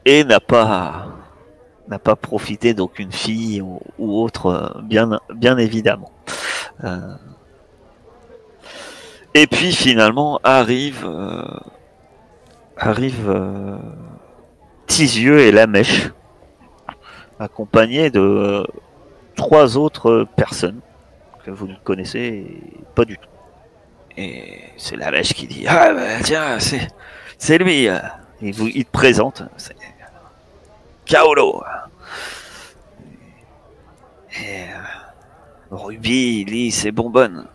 et n'a pas profité d'aucune fille ou autre, bien évidemment. Et puis finalement arrive Tisieux et la Mèche, accompagnés de 3 autres personnes que vous ne connaissez pas du tout. Et c'est la Mèche qui dit: ah bah tiens, c'est lui. Il te présente, c'est Kaolo. Et Ruby, Lys et Bonbonne.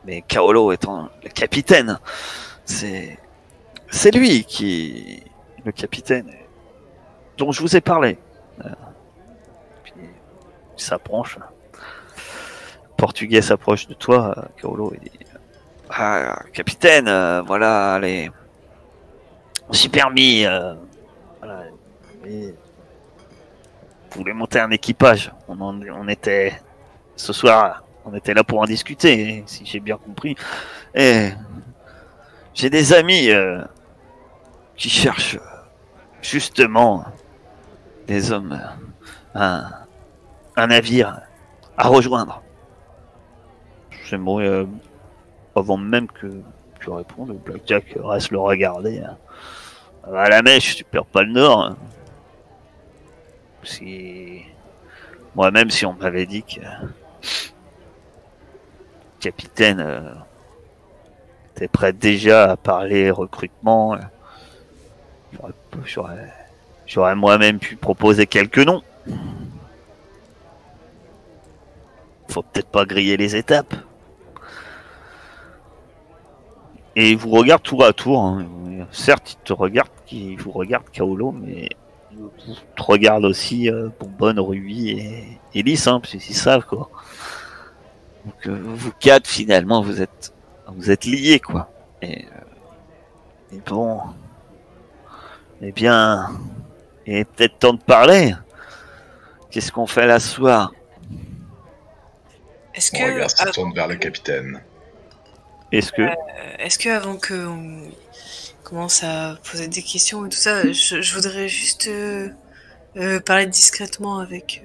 Mais Kaolo étant le capitaine, c'est lui qui le capitaine dont je vous ai parlé. Puis il s'approche. Le Portugais s'approche de toi, Kaolo, et dit: ah, capitaine, voilà, allez. On s'y permis. Voilà, et vous voulez monter un équipage. On était ce soir, on était là pour en discuter, si j'ai bien compris. Et j'ai des amis qui cherchent justement des hommes, un navire à rejoindre. J'aimerais, avant même que tu répondes, Blackjack reste le regarder. À la Mèche, tu perds pas le nord. Hein. Moi-même, si on m'avait dit que capitaine était prêt déjà à parler recrutement, j'aurais moi-même pu proposer quelques noms. Faut peut-être pas griller les étapes. Et il vous regarde tour à tour. Hein. Certes, il vous regarde Kaolo, mais il te regarde aussi Bonbonne, Ruby et Lys, hein, parce qu'ils savent quoi. Donc vous 4 finalement vous êtes liés quoi. Et bon, eh bien, il est peut-être temps de parler. Qu'est-ce qu'on fait là ce soir? Est-ce On regarde, se que, tourne vers le capitaine. Est-ce que avant qu'on commence à poser des questions et tout ça, je voudrais juste parler discrètement avec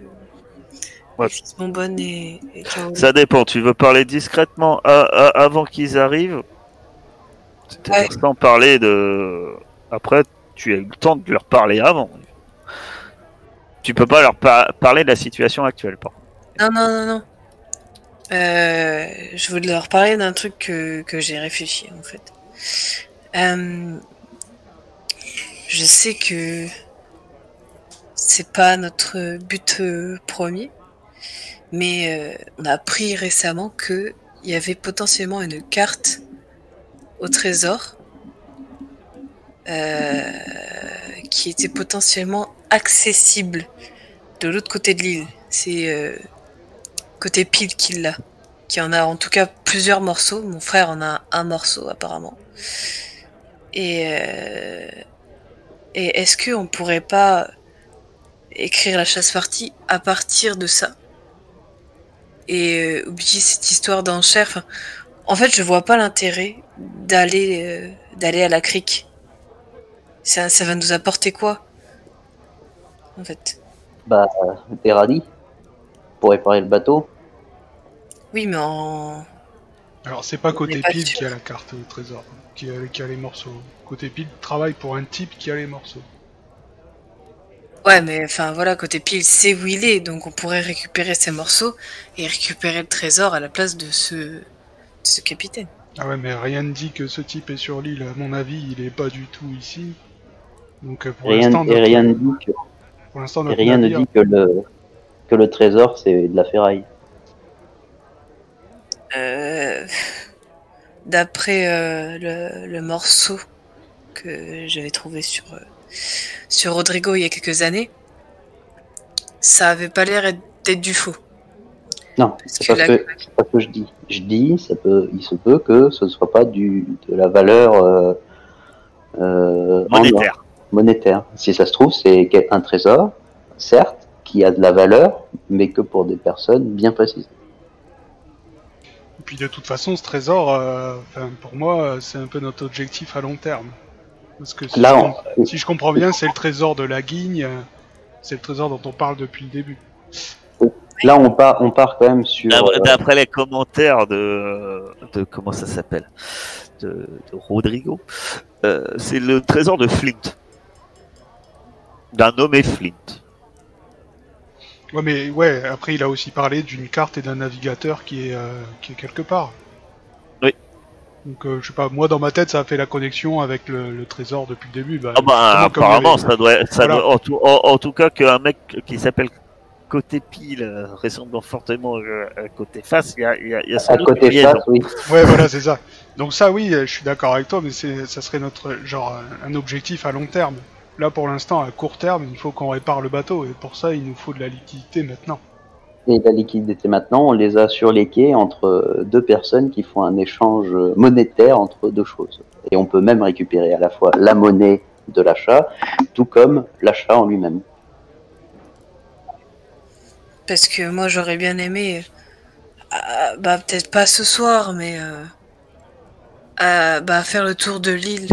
Bonbonne et Kaolo. Ça dépend. Tu veux parler discrètement avant qu'ils arrivent, c'est-à-dire sans parler de. Après, tu as eu le temps de leur parler avant. Tu peux pas leur parler de la situation actuelle, par contre. Non. Je voulais leur parler d'un truc que j'ai réfléchi en fait. Je sais que c'est pas notre but premier, mais on a appris récemment que il y avait potentiellement une carte au trésor qui était potentiellement accessible de l'autre côté de l'île. C'est côté pile qu'il l'a, qui en a en tout cas plusieurs morceaux. Mon frère en a un morceau apparemment. Et est-ce qu'on pourrait pas écrire la chasse-partie à partir de ça et oublier cette histoire d'enchère. Enfin, en fait, je vois pas l'intérêt d'aller à la crique. Ça va nous apporter quoi, en fait? Bah, des radis pour réparer le bateau. Oui, mais en Alors c'est pas côté n'est pas pile sûr. qui a la carte au trésor, qui a les morceaux. Côté pile travaille pour un type qui a les morceaux. Ouais, mais enfin voilà, côté pile, c'est où il est, donc on pourrait récupérer ces morceaux et récupérer le trésor à la place de ce capitaine. Ah ouais, mais rien ne dit que ce type est sur l'île. À mon avis, il est pas du tout ici. Donc pour l'instant, Rien ne dit que, pour l'instant, et notre rien ne navire, dit que le trésor c'est de la ferraille. D'après le morceau que j'avais trouvé sur Rodrigo il y a quelques années, ça avait pas l'air d'être du faux. Non, Parce c'est que pas ce que je dis. Je dis, il se peut que ce ne soit pas de la valeur Monétaire. monétaire. Si ça se trouve, c'est un trésor, certes, qui a de la valeur, mais que pour des personnes bien précises. et puis de toute façon, ce trésor, pour moi, c'est un peu notre objectif à long terme. Parce que Là, si je comprends bien, c'est le trésor de la Guigne, c'est le trésor dont on parle depuis le début. là, on part quand même sur. D'après les commentaires de comment ça s'appelle, de Rodrigo, c'est le trésor de Flint, d'un nommé Flint. Ouais, mais ouais, après, il a aussi parlé d'une carte et d'un navigateur qui est quelque part. Oui. Donc, je sais pas, moi, dans ma tête, ça a fait la connexion avec le trésor depuis le début. Ah bah justement, comme apparemment il y avait- ça Voilà. doit en tout cas qu'un mec qui s'appelle Côté Pile ressemblant fortement à Côté Face, il y a sans À doute côté une liaison. face, oui. Ouais, voilà, c'est ça. Donc ça, oui, je suis d'accord avec toi, mais ça serait notre genre un objectif à long terme. Là, pour l'instant, à court terme, il faut qu'on répare le bateau, et pour ça, il nous faut de la liquidité maintenant. Et la liquidité maintenant, on les a sur les quais entre deux personnes qui font un échange monétaire entre deux choses. Et on peut même récupérer à la fois la monnaie de l'achat, tout comme l'achat en lui-même. Parce que moi j'aurais bien aimé, bah peut-être pas ce soir, mais bah faire le tour de l'île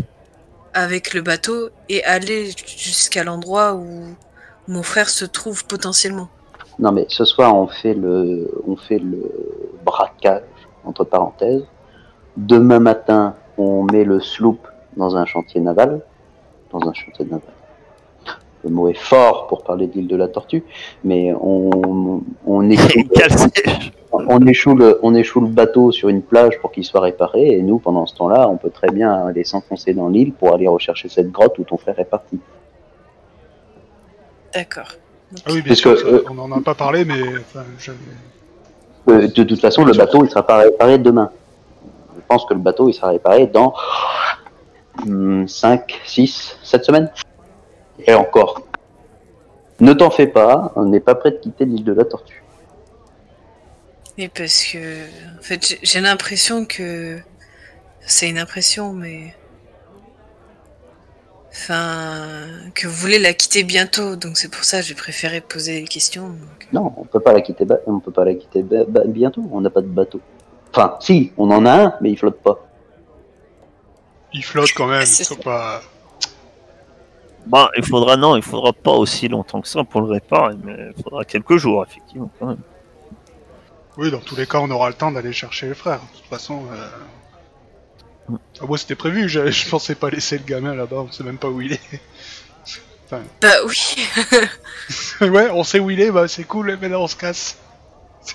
avec le bateau et aller jusqu'à l'endroit où mon frère se trouve potentiellement. Non, mais ce soir, on fait le braquage, entre parenthèses. Demain matin, on met le sloop dans un chantier naval. Le mot est fort pour parler de l'île de la Tortue, mais on échoue le bateau sur une plage pour qu'il soit réparé, et nous, pendant ce temps-là, on peut très bien aller s'enfoncer dans l'île pour aller rechercher cette grotte où ton frère est parti. D'accord. Ah oui, bien Parce sûr, que, on en a pas parlé, mais enfin, de toute façon, le bateau, il sera pas réparé demain. Je pense que le bateau, il sera réparé dans 5, 6, 7 semaines. Et encore. Ne t'en fais pas, on n'est pas prêt de quitter l'île de la Tortue. Et parce que, en fait, j'ai l'impression que c'est une impression, mais enfin, que vous voulez la quitter bientôt, donc c'est pour ça que j'ai préféré poser les questions. Donc. Non, on peut pas la quitter, bientôt, on n'a pas de bateau. Enfin, si, on en a un, mais il flotte pas. il flotte quand même, C'est faut ça. pas... Bah, il faudra pas aussi longtemps que ça pour le réparer, mais il faudra quelques jours, effectivement, quand même. Oui, dans tous les cas, on aura le temps d'aller chercher les frères. De toute façon, moi c'était prévu, je pensais pas laisser le gamin là-bas, on sait même pas où il est. Bah oui. Ouais, on sait où il est, bah c'est cool, mais maintenant on se casse.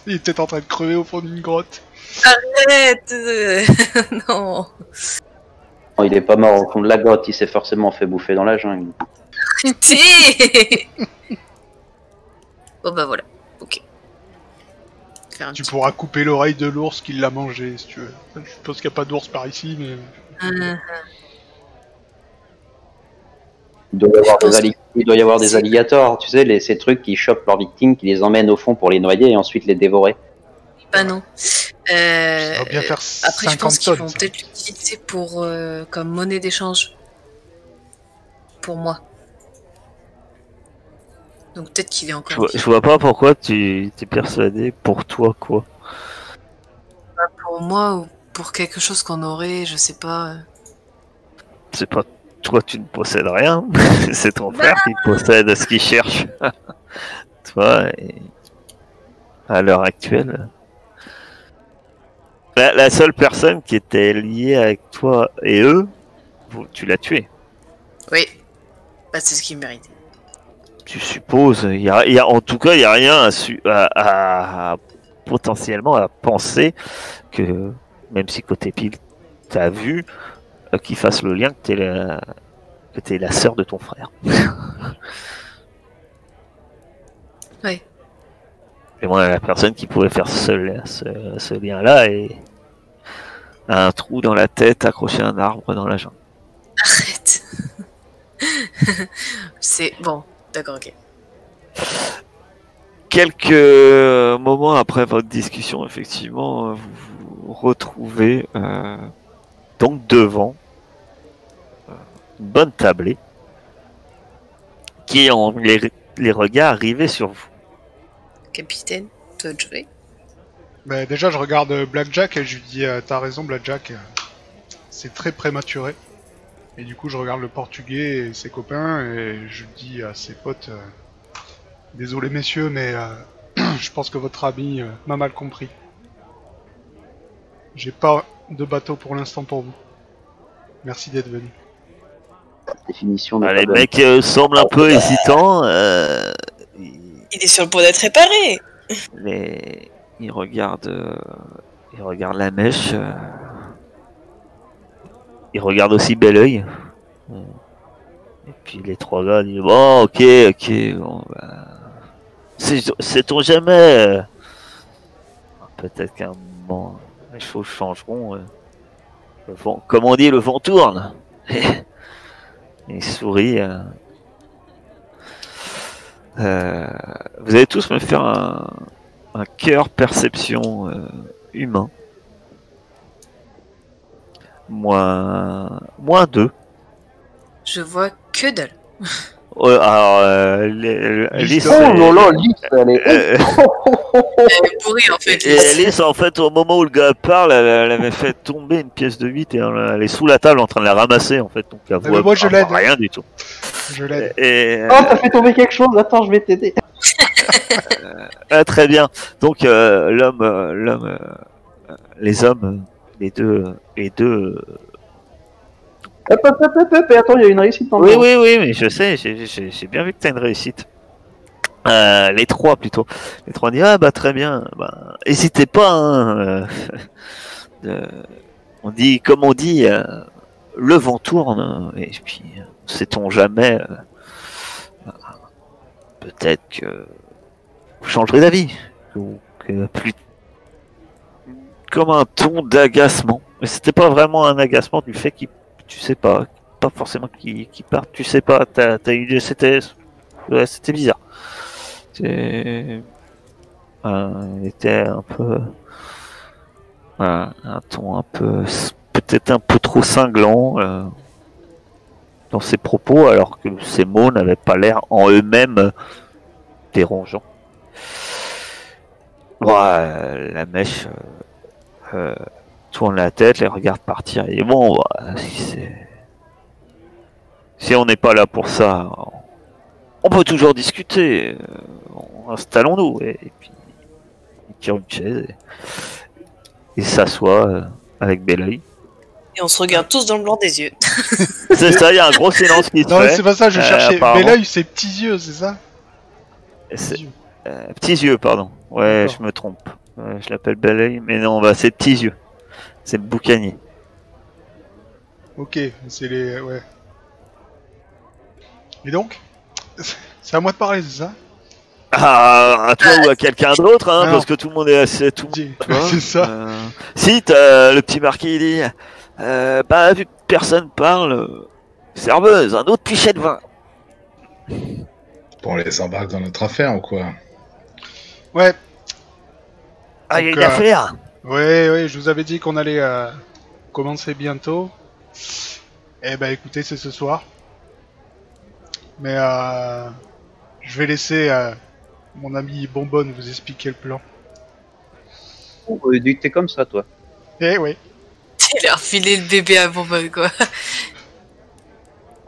Il est peut-être en train de crever au fond d'une grotte. Arrête. Non. Non, il est pas mort au fond de la grotte, il s'est forcément fait bouffer dans la jungle. Arrêtez. Bon bah voilà. Ok. Faire un Tu petit- pourras couper l'oreille de l'ours qui l'a mangé, si tu veux. Je pense qu'il n'y a pas d'ours par ici, mais... Il doit y avoir, Je pense il doit y avoir des c'est- alligators, tu sais, ces trucs qui chopent leurs victimes, qui les emmènent au fond pour les noyer et ensuite les dévorer. Bah non. Ça va bien faire Après, je 50 pense qu'ils tonnes, vont ça. peut-être l'utiliser pour comme monnaie d'échange. Pour moi. Donc peut-être qu'il est encore. Je vois pas pourquoi tu t'es persuadé pour toi, quoi. Pour moi ou pour quelque chose qu'on aurait, je sais pas. C'est pas toi, tu ne possèdes rien. C'est ton frère qui possède ce qu'il cherche. Toi, et à l'heure actuelle. La seule personne qui était liée avec toi et eux, tu l'as tué. Oui. Bah, c'est ce qu'il méritait. Tu supposes. En tout cas, il n'y a rien à potentiellement à penser que, même si côté pile, tu as vu, qu'il fasse le lien que t'es la sœur de ton frère. Ouais. Et moi, la personne qui pouvait faire ce lien-là et a un trou dans la tête accroché à un arbre dans la jambe. Arrête. C'est bon. D'accord, ok. Quelques moments après votre discussion, effectivement, vous vous retrouvez donc devant une bonne tablée qui ont les regards rivés sur vous. Capitaine, toi de jouer. Bah, déjà, je regarde Blackjack et je lui dis t'as raison, Blackjack, c'est très prématuré. Et du coup, je regarde le portugais et ses copains et je dis à ses potes désolé, messieurs, mais je pense que votre ami m'a mal compris. J'ai pas de bateau pour l'instant pour vous. Merci d'être venu. Définition de Les mecs semblent un peu hésitants. Il est sur le point d'être réparé. Il regarde la mèche. Il regarde aussi Belleuil. Et puis les trois gars disent bon, ok, bon, bah, sait-on jamais. Peut-être qu'à un moment les choses changeront. Le vent, comme on dit, le vent tourne. Il sourit. Vous allez tous me faire un cœur perception humain. Moins 2. Je vois que dalle. Ouais, alors, Lys, Oh là là, Lys, elle est... Elle est pourrie en fait. et Lys, en fait, au moment où le gars parle, elle avait fait tomber une pièce de 8 et elle est sous la table en train de la ramasser, en fait. Donc, elle voit moi, je l'aide. rien du tout. Je l'aide. Oh, t'as fait tomber quelque chose, attends, je vais t'aider. Très bien. Donc, les hommes, les deux. Hop, et attends, il y a une réussite dans le Oui, temps. oui, mais je sais, j'ai bien vu que t'as une réussite. Les trois plutôt. Les trois disent ah bah très bien. Bah, hésitez pas. Hein, on dit comme on dit, le vent tourne et puis sait-on jamais. Peut-être que vous changerez d'avis ou que plus comme un ton d'agacement. Mais c'était pas vraiment un agacement du fait qu'il tu sais pas forcément qui part, tu sais pas, t'as eu c'était bizarre. Il était un peu un ton un peu peut-être un peu trop cinglant dans ses propos, alors que ces mots n'avaient pas l'air en eux-mêmes dérangeants. Bon, la mèche tourne la tête, les regarde partir et bon, bah, si on n'est pas là pour ça, on peut toujours discuter. Installons-nous et puis il tire une chaise et s'assoit avec Belleuil. Et on se regarde tous dans le blanc des yeux. C'est ça, il y a un gros silence qui se Non, fait. c'est pas ça, je cherchais. apparemment. Belleuil, c'est petits yeux, c'est ça? Petits yeux, pardon. Ouais, D'accord. je me trompe. Je l'appelle Belleuil, mais non, bah, c'est petits yeux. C'est le boucanier. Ok, c'est les... ouais. Et donc? C'est à moi de parler, c'est ça? Ah, à toi ou à quelqu'un d'autre, hein, Alors. parce que tout le monde est assez... Tout... Dis- tu vois, c'est ça. Si, t'as le petit marquis, il dit... bah, vu que personne parle... serveuse, un autre pichet de vin. Bon, on les embarque dans notre affaire ou quoi? Ouais, Ah, il y a Donc, une affaire. ouais, je vous avais dit qu'on allait commencer bientôt. Eh ben écoutez, c'est ce soir. Mais je vais laisser mon ami Bonbonne vous expliquer le plan. Oh, t'es comme ça, toi. Eh oui. Il a refilé le bébé à Bonbonne, quoi.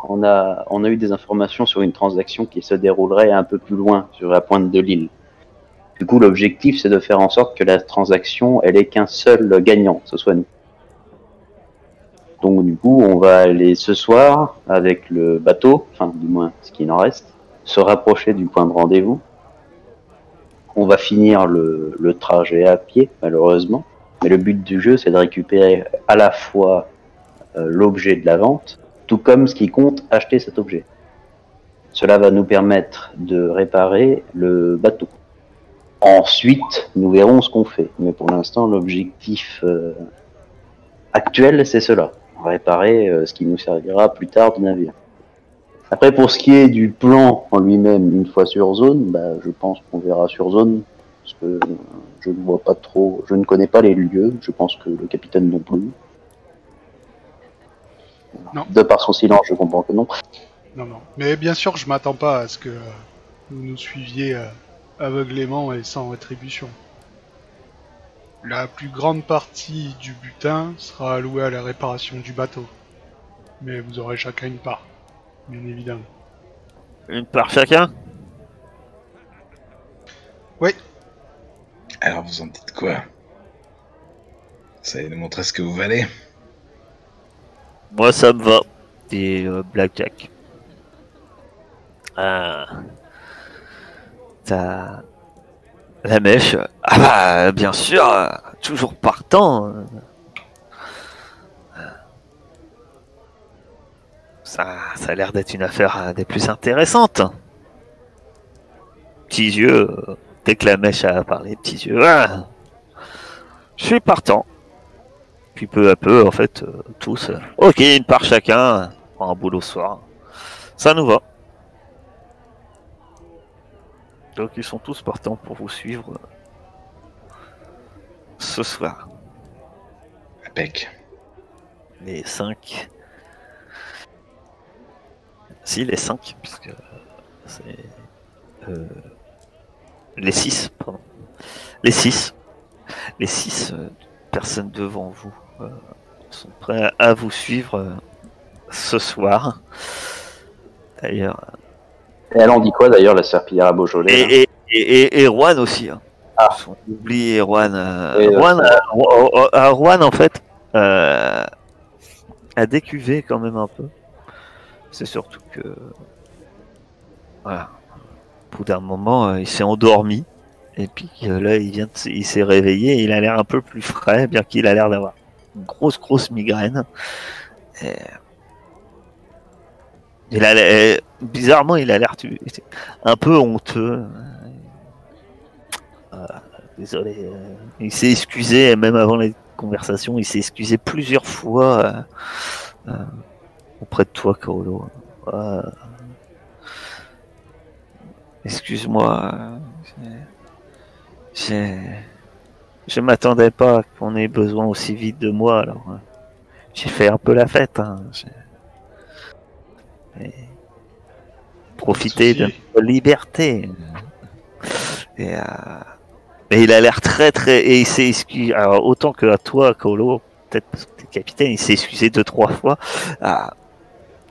On a eu des informations sur une transaction qui se déroulerait un peu plus loin, sur la pointe de l'île. Du coup, l'objectif, c'est de faire en sorte que la transaction, elle ait qu'un seul gagnant, ce soit nous. Donc, du coup, on va aller ce soir avec le bateau, enfin, du moins, ce qu'il en reste, se rapprocher du point de rendez-vous. On va finir le trajet à pied, malheureusement. Mais le but du jeu, c'est de récupérer à la fois l'objet de la vente, tout comme ce qui compte acheter cet objet. Cela va nous permettre de réparer le bateau. Ensuite, nous verrons ce qu'on fait. Mais pour l'instant, l'objectif actuel, c'est cela. Réparer ce qui nous servira plus tard du navire. Après, pour ce qui est du plan en lui-même, une fois sur zone, bah, je pense qu'on verra sur zone, parce que je ne vois pas trop, je ne connais pas les lieux, je pense que le capitaine non plus. Non. De par son silence, je comprends que non. Non, non. Mais bien sûr, je m'attends pas à ce que vous nous suiviez aveuglément et sans rétribution. La plus grande partie du butin sera allouée à la réparation du bateau. Mais vous aurez chacun une part, bien évidemment. Une part chacun? Oui, Alors vous en dites quoi? Ça allait nous montrer ce que vous valez. Moi, ça me va. Et Blackjack. T'as la mèche. Ah bah, bien sûr, toujours partant. Ça a l'air d'être une affaire des plus intéressantes. Petits yeux, dès que la mèche a parlé, petits yeux. Ah, je suis partant. Puis peu à peu, en fait, tous. Ok, une part chacun. Pour un boulot soir. Ça nous va. Donc ils sont tous partants pour vous suivre ce soir. Impec. Les 5. Si, les 5, puisque c'est. Les 6, pardon. Les 6. Les 6 personnes devant vous sont prêts à vous suivre ce soir. D'ailleurs. Et elle en dit quoi d'ailleurs, la serpillière à Beaujolais? Et Erwan aussi. Hein. Ah. On oublie Erwan. Et, Erwan, en fait, a décuvé quand même un peu. C'est surtout que. Voilà. Au bout d'un moment, il s'est endormi. Et puis là, il s'est réveillé. Et il a l'air un peu plus frais, bien qu'il a l'air d'avoir une grosse migraine. Et... bizarrement, il a l'air un peu honteux. Désolé. Il s'est excusé, même avant les conversations, il s'est excusé plusieurs fois auprès de toi, Kaolo. Excuse-moi. Je m'attendais pas qu'on ait besoin aussi vite de moi, alors j'ai fait un peu la fête. Hein. Profiter de notre liberté. Et il a l'air très. Et il s'est excusé. Alors, autant que à toi, Kaolo, peut-être parce que t'es capitaine, il s'est excusé 2-3 fois.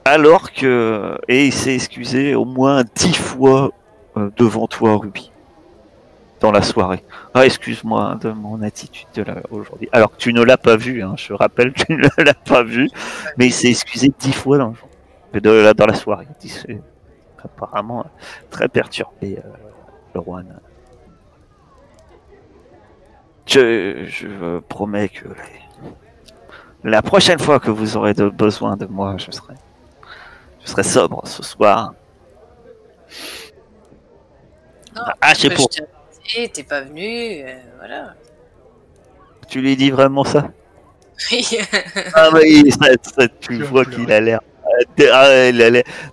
Alors que. Et il s'est excusé au moins 10 fois devant toi, Ruby. Dans la soirée. Ah, excuse-moi de mon attitude aujourd'hui. Alors que tu ne l'as pas vu, hein, je rappelle, tu ne l'as pas vu. Mais il s'est excusé 10 fois dans la soirée. C'est apparemment très perturbé, le Rouen. Je promets que la prochaine fois que vous aurez besoin de moi, je serai sobre ce soir. Non, c'est pour. T'es pas venu, voilà. Tu lui dis vraiment ça? Oui. Ah oui, tu vois qu'il a l'air.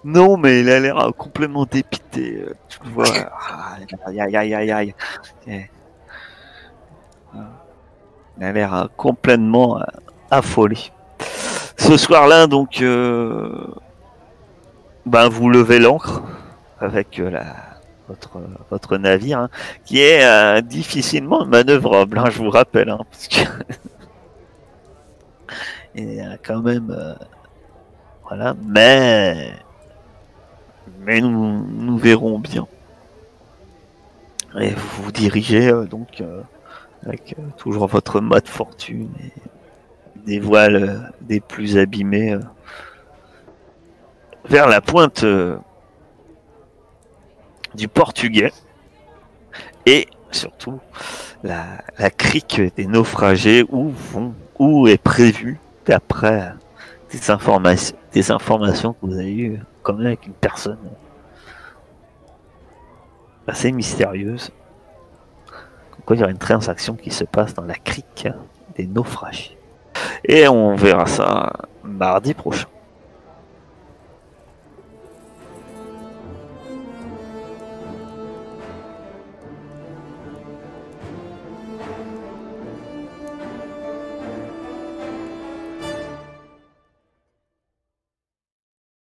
Non, mais il a l'air complètement dépité. Tu le vois. Aïe. Il a l'air complètement affolé. Ce soir-là, donc, vous levez l'ancre avec votre navire, hein, qui est difficilement manœuvrable, hein, je vous rappelle, hein, parce que il y a quand même, voilà, mais nous verrons bien. Et vous vous dirigez donc avec toujours votre mode fortune et des voiles des plus abîmés vers la pointe du Portugais et surtout la crique des naufragés où est prévu, d'après des informations que vous avez eues quand même avec une personne assez mystérieuse, comme quoi il y aura une transaction qui se passe dans la crique des naufragés. Et on verra ça mardi prochain.